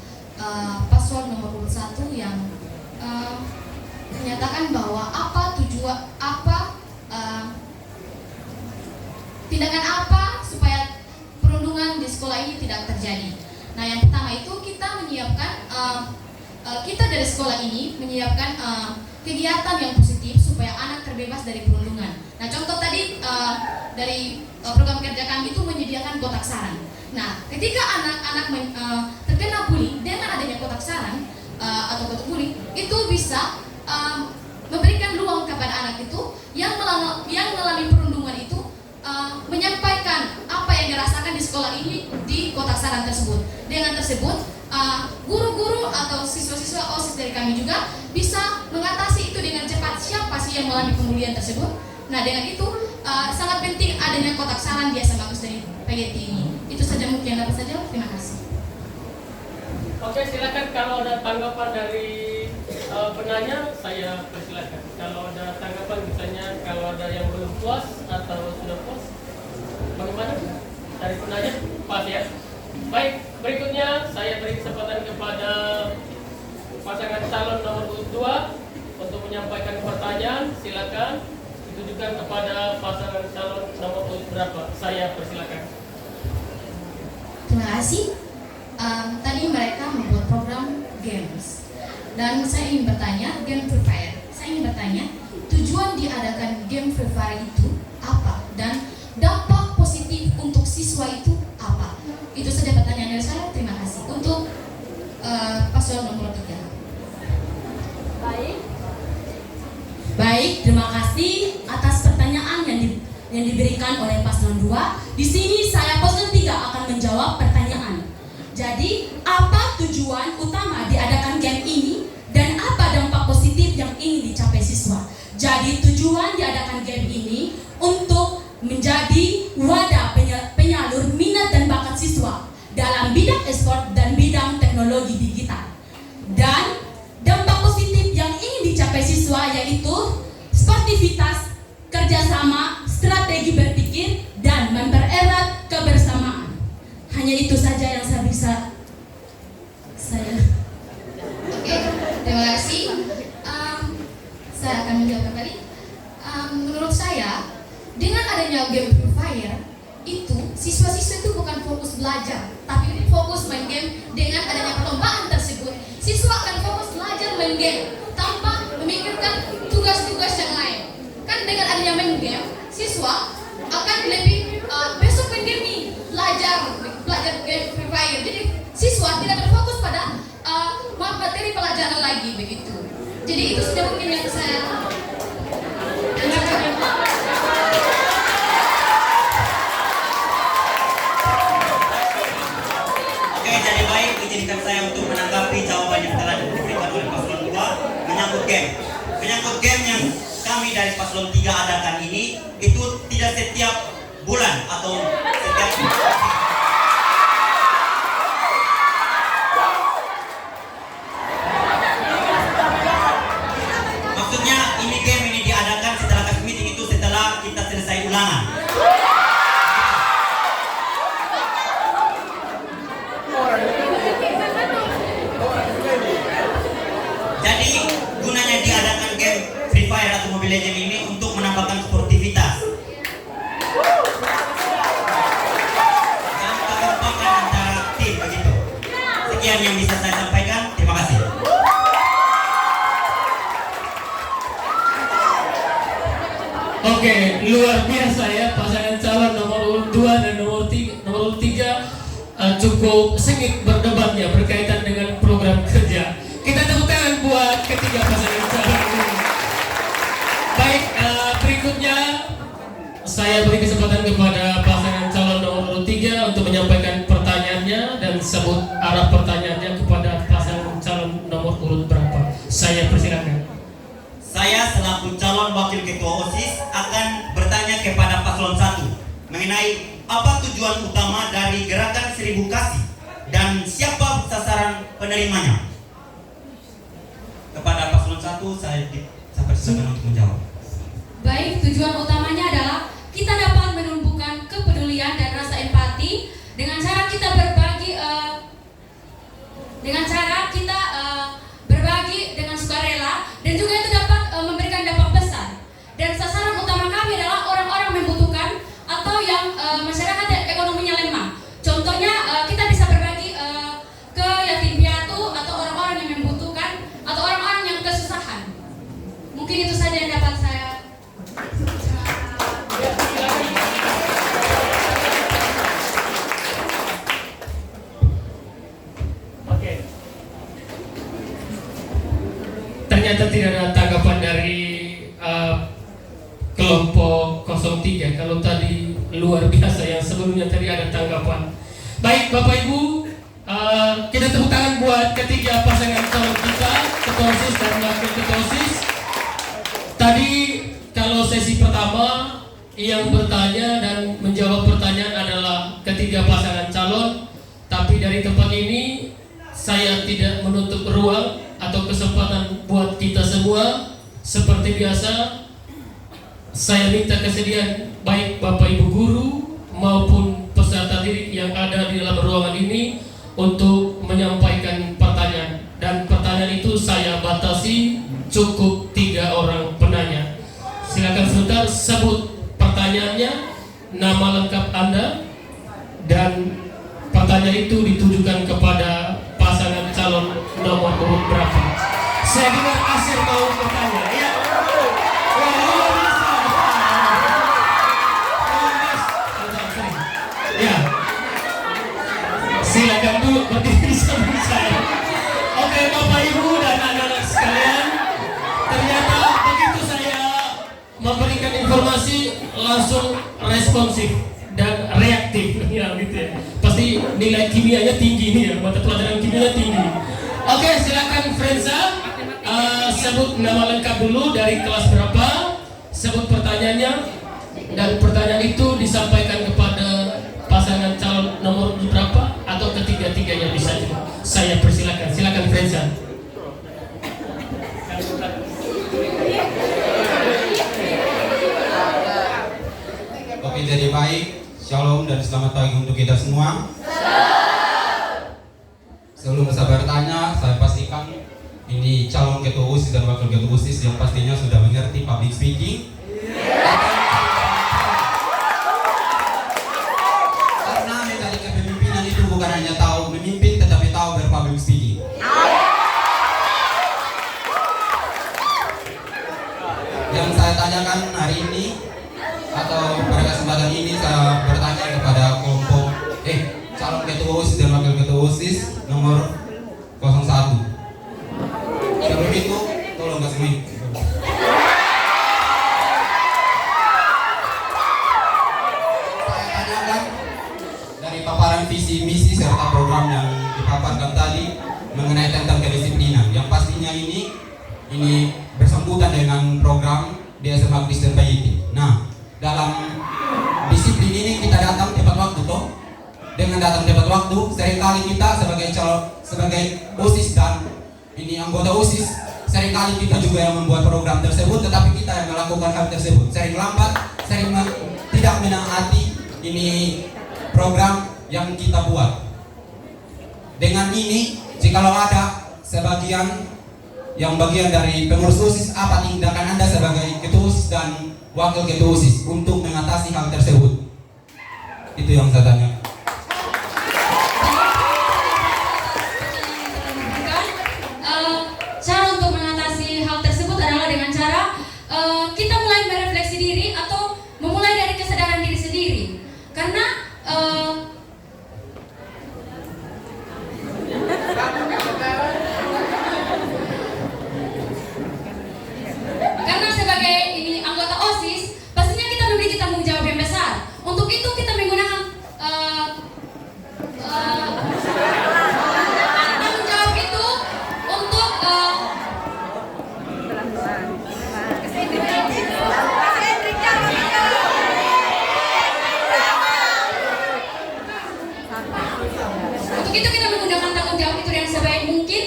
paslon nomor urut 1 yang menyatakan bahwa tindakan apa supaya perundungan di sekolah ini tidak terjadi. Nah, yang pertama itu kita menyiapkan kita dari sekolah ini menyiapkan kegiatan yang positif supaya anak terbebas dari perundungan. Nah, contoh tadi dari program kerja kami itu menyediakan kotak saran. Nah, ketika anak-anak terkena bullying, dengan adanya kotak saran atau kotak bullying, itu bisa memberikan ruang kepada anak itu yang mengalami perundungan itu menyampaikan apa yang dirasakan di sekolah ini di kotak saran tersebut. Dengan tersebut, guru-guru atau siswa-siswa OSIS dari kami juga bisa mengatasi itu dengan cepat. Siapa sih yang mengalami pembulian tersebut? Nah, dengan itu sangat penting adanya kotak saran di SMA Agus dari PGT ini. Itu saja mungkin dapat saja. Terima kasih. Oke, silakan kalau ada tanggapan dari penanya, saya persilakan. Kalau ada tanggapan, misalnya kalau ada yang belum puas atau sudah puas, bagaimana? dari penanya pas ya. Baik, berikutnya saya beri kesempatan kepada pasangan calon nomor 2 untuk menyampaikan pertanyaan. Silakan ditujukan kepada pasangan calon nomor berapa. Saya persilakan. Terima kasih. Tadi mereka membuat program games dan saya ingin bertanya, game Free Fire. Saya ingin bertanya, tujuan diadakan game Free Fire itu apa dan dampak positif untuk siswa itu apa? Itu saja pertanyaan dari saya. Terima kasih. Untuk paslon nomor 3. Baik, terima kasih atas pertanyaan yang diberikan oleh paslon 2. Di sini saya paslon 3 akan menjawab pertanyaan. Jadi, apa tujuan utama diadakan game ini dan apa dampak positif yang ingin dicapai siswa? Jadi, tujuan diadakan game ini untuk menjadi wadah penyalur minat dan bakat siswa dalam bidang e-sport dan bidang teknologi digital. Dan dampak positif yang ingin dicapai siswa yaitu sportivitas, kerjasama, strategi berpikir, dan mempererat kebersamaan. Hanya itu saja yang saya bisa. Oke, terima kasih. Saya akan menjawab kembali. Menurut saya, dengan adanya game Free Fire, itu siswa-siswa itu bukan fokus belajar, tapi fokus main game. Dengan adanya perlombaan tersebut, siswa akan fokus belajar main game tanpa memikirkan tugas-tugas yang lain. Kan dengan adanya main game, siswa akan lebih besok main game nih, belajar game Free Fire. Jadi siswa tidak terfokus pada materi pelajaran lagi begitu. Jadi itu sudah mungkin yang saya Oke, jadi baik, izinkan saya untuk menanggapi jawaban yang telah diberikan oleh paslon 2 menyangkut game. Menyangkut game yang kami dari paslon 3 adakan ini, itu tidak setiap bulan atau setiap maksudnya ini game ini diadakan setelah kas meeting itu setelah kita selesai ulangan. Jadi gunanya diadakan game Free Fire atau Mobile Legends ini untuk menambahkan sportivitas dan kekompakan antara tim begitu. Sekian yang bisa saya sampaikan. Terima kasih. Oke, luar biasa ya pasangan calon nomor 2 dan nomor 3 cukup sengit berdebatnya berkaitan dengan program kerja. Kita tepuk tangan buat ketiga pasangan calon ini. Baik, berikutnya saya beri kesempatan kepada pasangan calon nomor 3 untuk menyampaikan pertanyaannya dan sebut arah pertanyaannya kepada pasangan calon nomor urut berapa. Saya persilakan. Saya selaku calon wakil ketua OSIS akan bertanya kepada paslon 1 mengenai apa tujuan utama dari gerakan 1000 kasih dan siapa sasaran penerimanya. Kepada paslon 1 saya persilakan untuk menjawab. Baik, tujuan utamanya adalah kita dapat menumbuhkan kepedulian dan rasa empati dengan cara kita berbagi dengan sukarela, dan juga itu dapat memberikan dampak besar. Dan sasaran utama kami adalah orang-orang membutuhkan atau yang masyarakat yang ekonominya lemah. Contohnya kita bisa berbagi ke yatim piatu atau orang-orang yang membutuhkan atau orang-orang yang kesusahan. Mungkin itu saja yang dapat saya. Oke. Ternyata tidak ada tanggapan dari kelompok 03. Kalau tadi luar biasa, yang sebelumnya tadi ada tanggapan. Baik Bapak Ibu, kita tepuk tangan buat ketiga pasangan calon kita, ketua OSIS dan wakil ketua OSIS. Tadi kalau sesi pertama yang bertanya dan menjawab pertanyaan adalah ketiga pasangan calon, tapi dari tempat ini saya tidak menutup ruang atau kesempatan buat kita semua. Seperti biasa, saya minta kesediaan baik Bapak Ibu guru maupun peserta hadirin yang ada di dalam ruangan ini untuk menyampaikan pertanyaan, dan pertanyaan itu saya batasi cukup 3 orang penanya. Silakan saudara sebut pertanyaannya, nama lengkap Anda, dan pertanyaan itu ditujukan kepada pasangan calon nomor urut berapa. Saya dengar Asir mau bertanya, ya. Wah, luar biasa. Ya, silakan dulu berdiri sama saya. Oke, Bapak Ibu dan anak-anak sekalian, ternyata begitu saya memberikan informasi langsung responsif dan reaktif, ya gitu ya. Pasti nilai kimianya tinggi nih ya, mata pelajaran kimianya tinggi. Oke, silakan Frenza, sebut nama lengkap dulu, dari kelas berapa, sebut pertanyaannya, dan pertanyaan itu disampaikan kepada pasangan calon nomor berapa atau ketiga-tiganya bisa juga. Saya persilakan, silakan Frenza. Oke, jadi baik. Shalom dan selamat pagi untuk kita semua. Sebelum saya bertanya, saya pastikan ini calon ketua OSIS dan wakil ketua OSIS yang pastinya sudah mengerti public speaking. Karena metode kepemimpinan itu bukan hanya tahu memimpin, tetapi tahu berpublic speaking. Yang saya tanyakan hari ini atau pada kesempatan ini, saya bertanya kepada kelompok calon ketua OSIS dan wakil ketua OSIS nomor 01. Sebelum itu, tolong kasih mic. Saya tanyakan dari paparan visi misi serta program yang dipaparkan tadi mengenai tentang kedisiplinan, yang pastinya ini bersangkutan dengan program di SMA Kristen Pahiti. Nah, dalam disiplin ini kita datang tepat waktu toh. Dengan datang tepat waktu, seringkali kita sebagai OSIS dan ini anggota OSIS, seringkali kita juga yang membuat program tersebut, tetapi kita yang melakukan hal tersebut sering lambat, tidak menaati ini program yang kita buat. Dengan ini, jikalau ada sebagian yang bagian dari pengurus OSIS, apa tindakan Anda sebagai ketua OSIS dan wakil ketua OSIS untuk mengatasi hal tersebut? Itu yang saya tanya. Cara untuk mengatasi hal tersebut adalah dengan cara kita mulai merefleksi diri atau memulai dari kesadaran diri sendiri. Karena sebagai ini anggota OSIS, pastinya kita memiliki tanggung jawab yang besar. Untuk itu kita menggunakan tanggung jawab itu untuk itu kita menggunakan tanggung jawab itu dengan sebaik mungkin,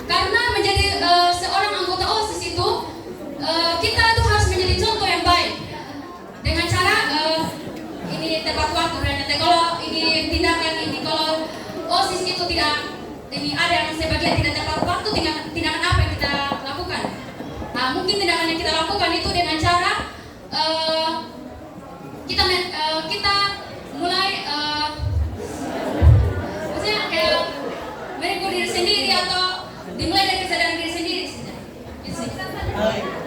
karena menjadi seorang anggota OSIS itu kita tuh harus menjadi contoh yang baik dengan cara ini tepat waktu. Kalau ini tindakan ini, kalau OSIS itu tidak ini ada yang sebagian tidak tepat waktu, tindakan apa yang kita lakukan? Nah, mungkin tindakan yang kita lakukan itu dengan cara kita mulai maksudnya kayak menegur diri sendiri atau dimulai dari kesadaran diri sendiri.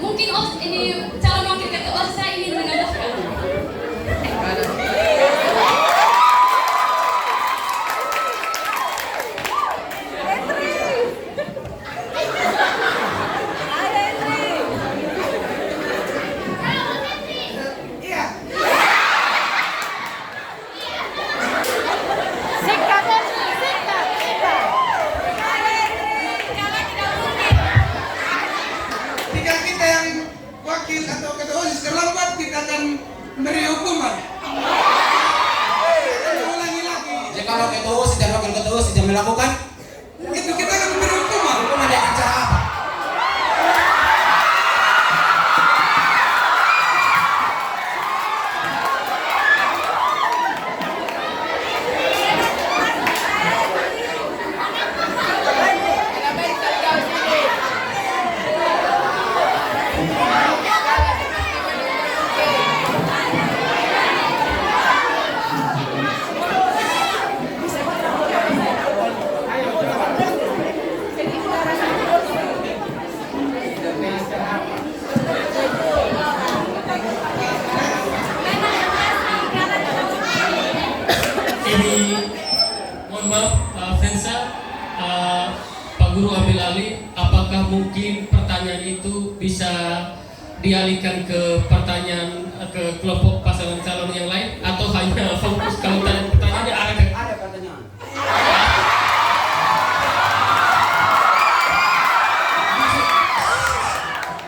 Mungkin ini calon wakil ketua OSIS saya ingin menambahkan. Jika kita yang wakil atau ketua OSIS terlambat, kita akan beri hukuman. Ulangi lagi. Jikalau ketua OSIS dan wakil ketua OSIS yang melakukan, Itu kita akan beri hukuman. hukuman dengan cara apa? dialihkan ke pertanyaan ke kelompok pasangan calon yang lain atau hanya fokus kalau pertanyaannya Ada pertanyaan.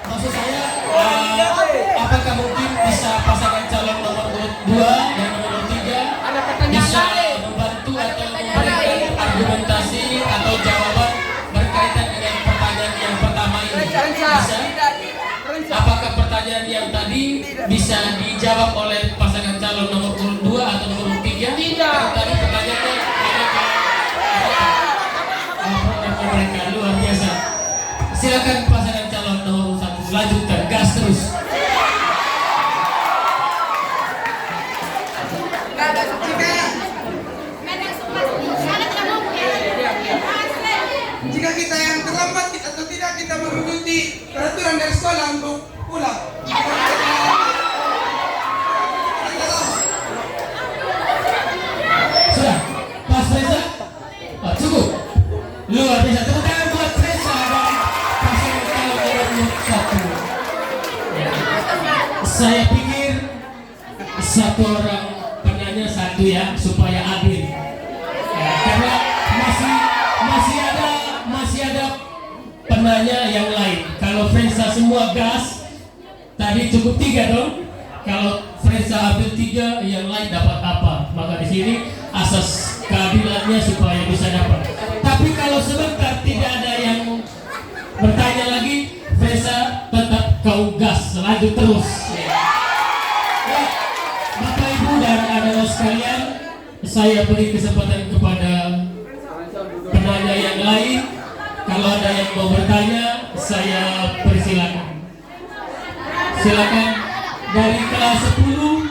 Maksud saya apakah mungkin bisa pasangan calon nomor 2 dan nomor 3 bisa membantu atau memberikan argumentasi atau jawaban berkaitan dengan pertanyaan yang pertama ini? Bisa? Apakah pertanyaan yang tadi bisa dijawab oleh pasangan calon nomor 2 atau nomor 3? Tidak. Tadi pertanyaannya programnya mereka luar biasa. Silakan pasangan calon nomor 1 lanjutkan, gas terus. Jika kita yang terlambat atau tidak kita mengikuti peraturan dari sekolah untuk pulang. Sudah, Mas Reza? Oh, cukup. Luar biasa. Tepuk tangan buat Reza dan pasangan calon nomor 1. Saya pikir satu orang penanya satu ya supaya adil. Ya, karena masih ada penanya yang lain. Kalau Fresa semua gas, tadi cukup 3 dong. Kalau Fresa ambil 3, yang lain dapat apa? Maka di sini asas keadilannya supaya bisa dapat. Tapi kalau sebentar tidak ada yang bertanya lagi, Fresa tetap kau gas, lanjut terus. Ya, Bapak Ibu dan anak-anak sekalian, saya beri kesempatan kepada penanya yang lain. Kalau ada yang mau bertanya, saya persilakan. Silakan dari kelas 10.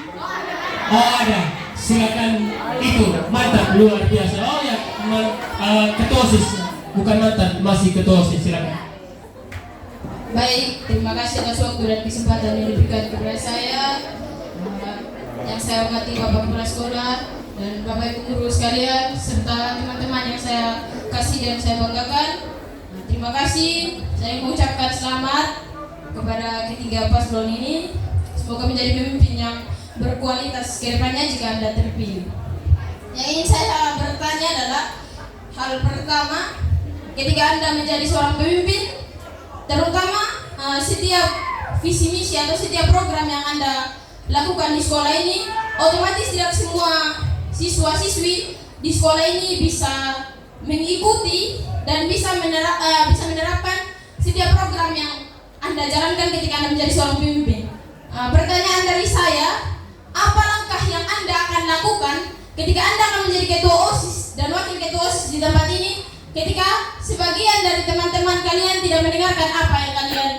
Oh ada, silakan itu mantan luar biasa. Oh ya, ketua OSIS, bukan mantan, masih ketua OSIS. Silakan. Baik, terima kasih atas waktu dan kesempatan yang diberikan kepada saya. Yang saya hormati Bapak Kepala Sekolah dan Bapak Ibu guru sekalian serta teman-teman yang saya kasih dan saya banggakan. Terima kasih. Saya mengucapkan selamat kepada ketiga paslon ini. Semoga menjadi pemimpin yang berkualitas ke depannya jika Anda terpilih. Yang ingin saya bertanya adalah hal pertama, ketika Anda menjadi seorang pemimpin, terutama setiap visi misi atau setiap program yang Anda lakukan di sekolah ini, otomatis tidak semua siswa-siswi di sekolah ini bisa mengikuti dan bisa menerapkan setiap program yang Anda jalankan ketika Anda menjadi seorang pemimpin. Pertanyaan dari saya, apa langkah yang Anda akan lakukan ketika Anda akan menjadi ketua OSIS dan wakil ketua OSIS di tempat ini, ketika sebagian dari teman-teman kalian tidak mendengarkan apa yang kalian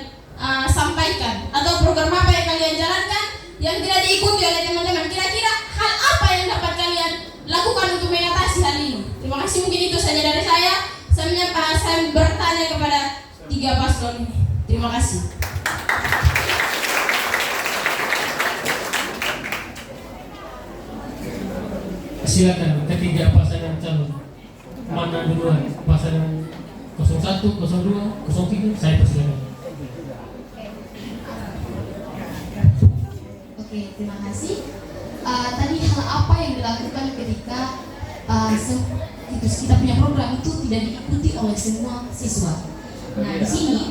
sampaikan atau program apa yang kalian jalankan yang tidak diikuti oleh teman-teman? Kira-kira hal apa yang dapat kalian lakukan untuk mengatasi hal ini? Terima kasih, mungkin itu saja dari saya. Saya bertanya kepada tiga paslon ini. Terima kasih. Silakan ketiga pasangan calon. Mana duluan? Pasangan 01, 02, 03, saya persilakan. Oke, terima kasih. Tadi hal apa yang dilakukan ketika kita punya program itu tidak diikuti oleh semua siswa. Nah, di sini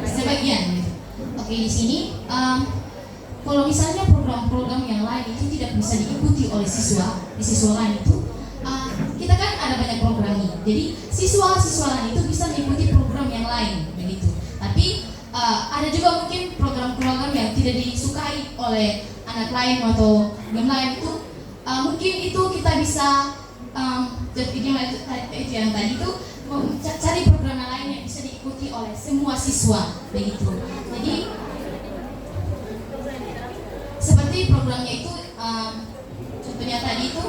sebagian gitu. Oke, di sini kalau misalnya program-program yang lain itu tidak bisa diikuti oleh siswa di siswa lain itu, kita kan ada banyak program ini. Jadi siswa-siswa lain itu bisa mengikuti program yang lain begitu. Tapi ada juga mungkin program-program yang tidak disukai oleh anak lain atau game lain itu, mungkin itu kita bisa itu yang tadi itu cari program yang lain yang bisa diikuti oleh semua siswa begitu. Jadi seperti programnya itu contohnya tadi itu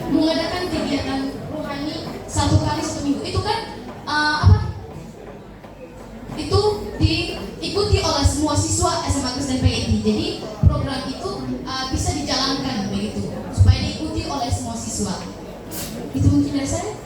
mengadakan kegiatan rohani 1 kali 1 minggu. Itu kan itu diikuti oleh semua siswa SMA Kristen PGRI. Jadi program itu bisa dijalankan begitu supaya diikuti oleh semua siswa. Itu mungkin dari saya.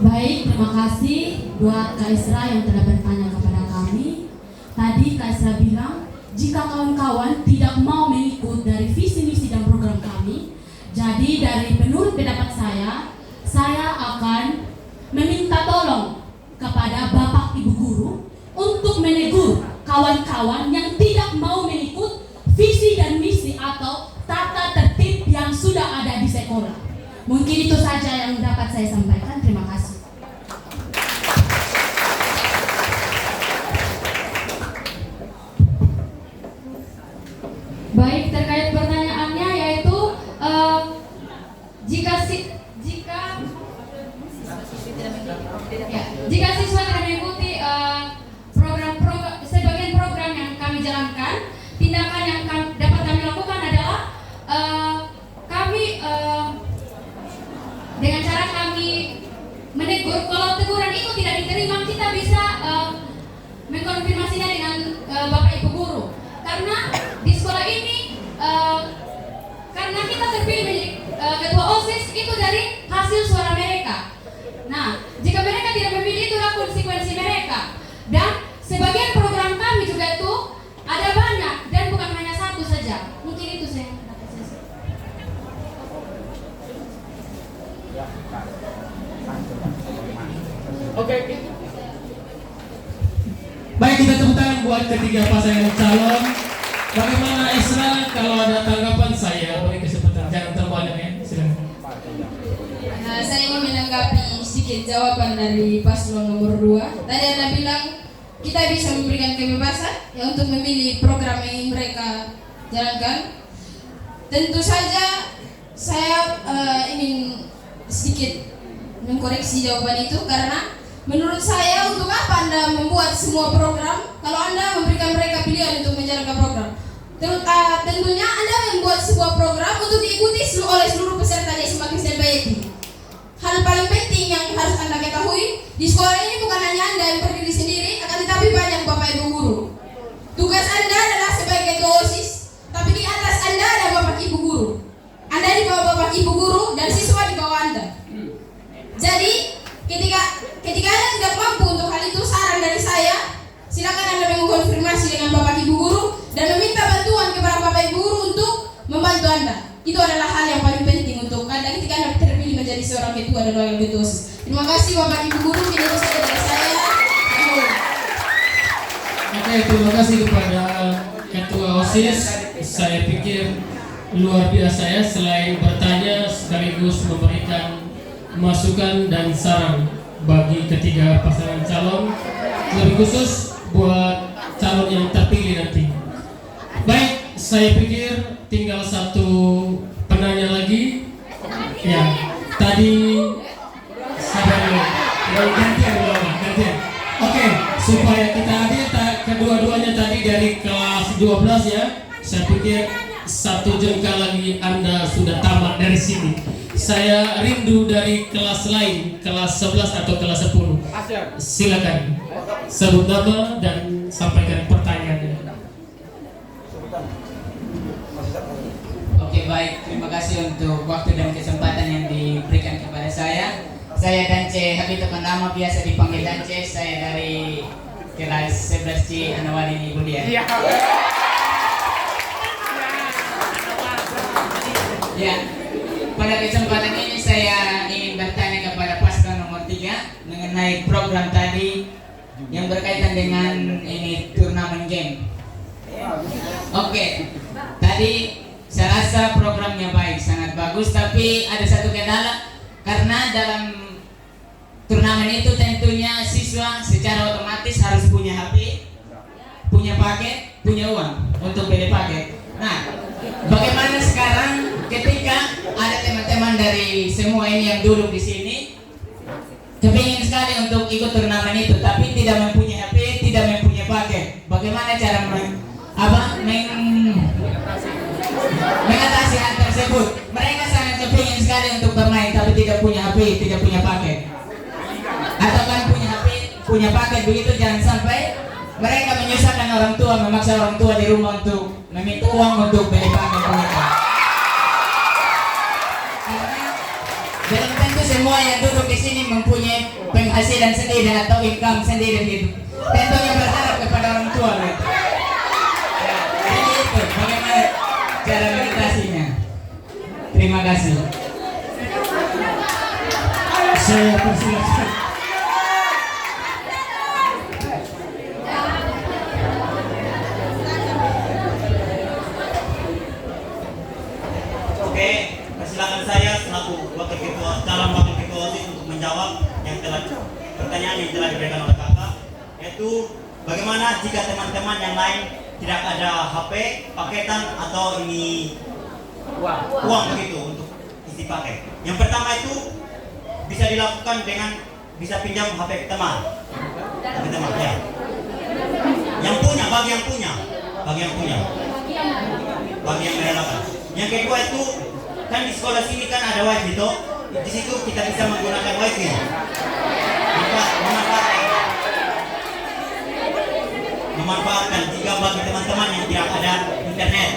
Baik, terima kasih buat Kak Isra yang telah bertanya kepada kami. Tadi Kak Isra bilang, jika kawan-kawan tidak mau mengikut dari visi misi dan program kami, jadi dari menurut pendapat saya akan meminta tolong kepada Bapak Ibu Guru untuk menegur kawan-kawan yang tidak mau mengikut visi dan misi atau tata tertib yang sudah ada di sekolah. Mungkin itu saja yang dapat saya sampaikan. Terima kasih. Baik, terkait pertanyaannya yaitu jika siswa tidak mengikuti sebagian program yang kami jalankan, tindakan yang dapat kami lakukan adalah kami dengan cara kami menegur. Kalau teguran itu tidak diterima, kita bisa mengkonfirmasinya dengan Bapak Ibu Guru. Karena di sekolah ini karena kita terpilih menjadi ketua OSIS itu dari hasil suara mereka. Nah, jika mereka tidak memilih, itulah konsekuensi mereka. Dan sebagian program kami juga itu ada banyak dan bukan hanya satu saja. Mungkin itu saya. Oke. Baik, kita tepuk tangan buat ketiga pasangan calon. Bagaimana Isra, kalau ada tanggapan saya beri kesempatan, jangan terlalu ya, silakan. Saya ingin menanggapi sedikit jawaban dari paslon nomor 2. Tadi Anda bilang kita bisa memberikan kebebasan ya untuk memilih program yang ingin mereka jalankan. Tentu saja saya ingin sedikit mengkoreksi jawaban itu, karena menurut saya untuk apa Anda membuat semua program kalau Anda memberikan mereka pilihan untuk menjalankan program? Tentunya Anda membuat sebuah program untuk diikuti oleh seluruh peserta di SMA Kristen Payeti. Hal paling penting yang harus Anda ketahui, di sekolah ini bukan hanya Anda yang berdiri sendiri, akan tetapi banyak Bapak Ibu Guru. Tugas Anda adalah sebagai ketua OSIS, tapi di atas Anda ada Bapak Ibu Guru. Anda di bawah Bapak Ibu Guru dan siswa di bawah Anda. Jadi ketika Anda tidak mampu untuk hal itu, saran dari saya, silakan Anda mengkonfirmasi dengan Bapak Ibu Guru dan meminta bantuan kepada Bapak Ibu Guru untuk membantu Anda. Itu adalah hal yang paling penting untuk Anda ketika Anda terpilih menjadi seorang ketua dan wakil ketua OSIS. Terima kasih Bapak Ibu Guru, ini itu saja dari saya. Oke, terima kasih kepada Ketua OSIS. Saya pikir luar biasa ya, selain bertanya sekaligus memberikan masukan dan saran bagi ketiga pasangan calon, lebih khusus buat calon yang terpilih nanti. Baik, saya pikir tinggal satu penanya lagi. Ya, tadi gantian. Oke, supaya kita adil, kedua-duanya tadi dari kelas 12 ya. Saya pikir satu jengkal lagi Anda sudah tamat dari sini. Saya rindu dari kelas lain, kelas 11 atau kelas 10. Silakan sebut nama dan sampaikan pertanyaannya. Oke, baik, terima kasih untuk waktu dan kesempatan yang diberikan kepada saya. Saya Dance Habib, nama biasa dipanggil Dance. Saya dari kelas 11C Anawali Budian. Ya, pada kesempatan ini saya ingin bertanya kepada paslon nomor 3 mengenai program tadi yang berkaitan dengan ini turnamen game. Oke, tadi saya rasa programnya baik, sangat bagus, tapi ada satu kendala karena dalam turnamen itu tentunya siswa secara otomatis harus punya HP, punya paket, punya uang untuk beli paket. Nah, bagaimana sekarang ketika ada teman-teman dari semua ini yang duduk di sini kepingin sekali untuk ikut turnamen itu, tapi tidak mempunyai HP, tidak mempunyai paket. Bagaimana cara mengatasi hal tersebut? Mereka sangat kepingin sekali untuk bermain, tapi tidak punya HP, tidak punya paket. Atau kan punya HP, punya paket, begitu jangan sampai mereka menyusahkan orang tua, memaksa orang tua di rumah untuk meminta uang untuk beli paket mereka. Belum tentu semua yang duduk di sini mempunyai penghasilan sendiri atau income sendiri gitu. Tentunya berharap kepada orang tua gitu. Ya, jadi itu bagaimana cara meditasinya. Terima kasih. Saya persilakan. Oke, persilakan saya selaku calon wakil ketua OSIS untuk menjawab pertanyaan yang telah diberikan oleh kakak, yaitu bagaimana jika teman-teman yang lain tidak ada HP, paketan atau ini uang begitu untuk isi paket. Yang pertama itu bisa dilakukan dengan bisa pinjam HP teman ya. Yang punya, bagi yang merelakan. Yang kedua itu kan di sekolah sini kan ada wifi toh. Di situ kita bisa menggunakan wifi. Memanfaatkan jika bagi teman-teman yang tidak ada internet.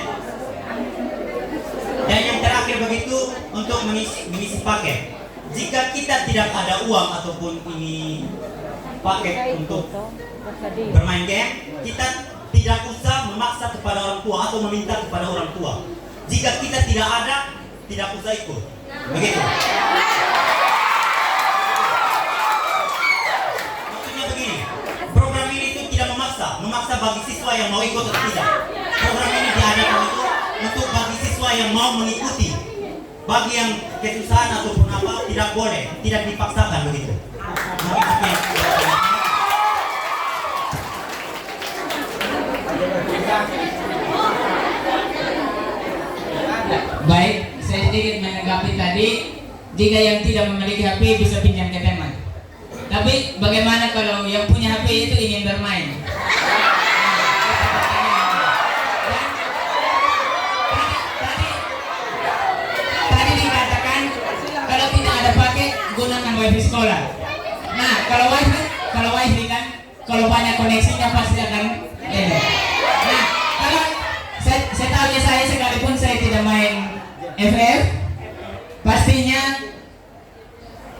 Dan yang terakhir begitu untuk mengisi paket. Jika kita tidak ada uang ataupun ini paket untuk bermain game, kita tidak usah memaksa kepada orang tua atau meminta kepada orang tua. Jika kita tidak ada, tidak usah ikut. Begitu. Maksudnya begini, program ini itu tidak memaksa bagi siswa yang mau ikut atau tidak. Program ini diadakan untuk bagi siswa yang mau mengikuti. Bagi yang kesusahan ataupun apa tidak boleh, tidak dipaksakan begitu. Mungkin sekian. Baik, saya sedikit menanggapi tadi. Jika yang tidak memiliki HP bisa pinjam ke teman. Tapi bagaimana kalau yang punya HP itu ingin bermain? Tadi dikatakan kalau tidak ada paket gunakan wifi sekolah. Nah, kalau wifi kan kalau banyak koneksinya pasti akan ini. Nah, kalau setahunya saya sekalipun saya tidak main FF, pastinya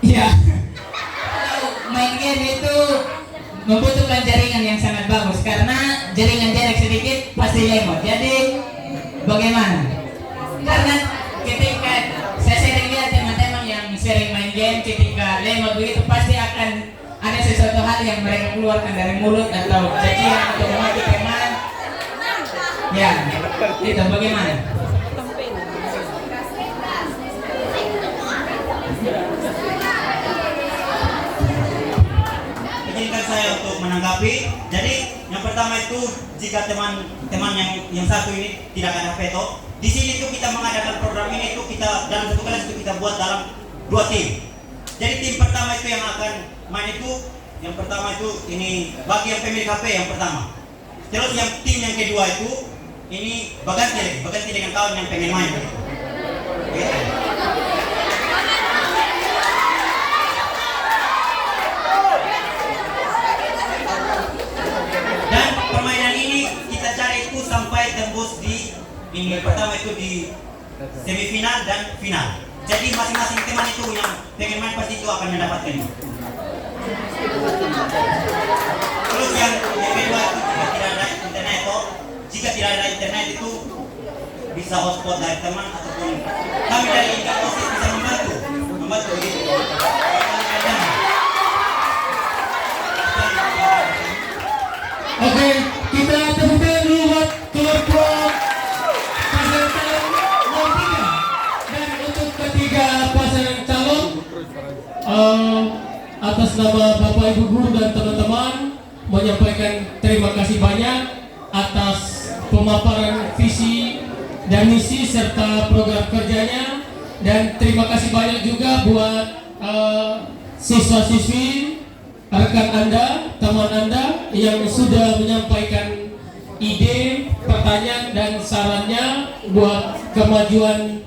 ya kalau main game itu membutuhkan jaringan yang sangat bagus karena jaringan jarak sedikit pasti lemot. Jadi bagaimana? Karena ketika saya sering lihat teman-teman yang sering main game ketika lemot begitu pasti akan ada sesuatu hal yang mereka keluarkan dari mulut atau cacian atau memaki teman. Ya, itu bagaimana? Izinkan saya untuk menanggapi. Jadi yang pertama itu jika teman-teman yang satu ini tidak ada HP toh, di sini itu kita mengadakan program ini itu kita dalam satu kelas itu kita buat dalam 2 tim. Jadi tim pertama itu yang akan main itu, yang pertama itu ini bagi yang pemilik HP yang pertama. Terus yang tim yang kedua itu ini berganti dengan kawan yang pengen main begitu. Dan permainan ini kita cari itu sampai tembus di ini pertama itu di semifinal dan final. Jadi masing-masing teman itu yang pengen main pasti itu akan mendapatkan itu. Terus yang kedua itu jika tidak ada internet itu bisa hotspot dari teman ataupun kami dari OSIS bisa membantu gitu. Oke, kita tepuk tangan dulu buat kelompok pasangan calon nomor 3. Dan untuk ketiga pasangan calon, atas nama Bapak Ibu Guru dan teman-teman menyampaikan terima kasih banyak atas pemaparan visi dan misi serta program kerjanya, dan terima kasih banyak juga buat siswa-siswi, rekan Anda, teman Anda yang sudah menyampaikan ide, pertanyaan dan sarannya buat kemajuan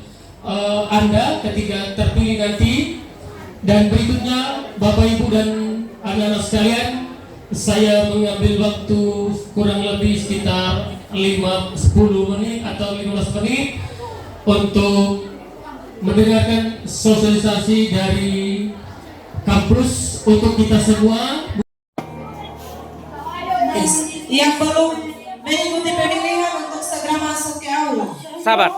Anda ketika terpilih nanti. Dan berikutnya Bapak Ibu dan anak-anak sekalian, saya mengambil waktu kurang lebih sekitar 10 menit atau 15 menit untuk mendengarkan sosialisasi dari kampus untuk kita semua. Yang belum mengikuti pemilihan untuk segera masuk ke aula. Sabar,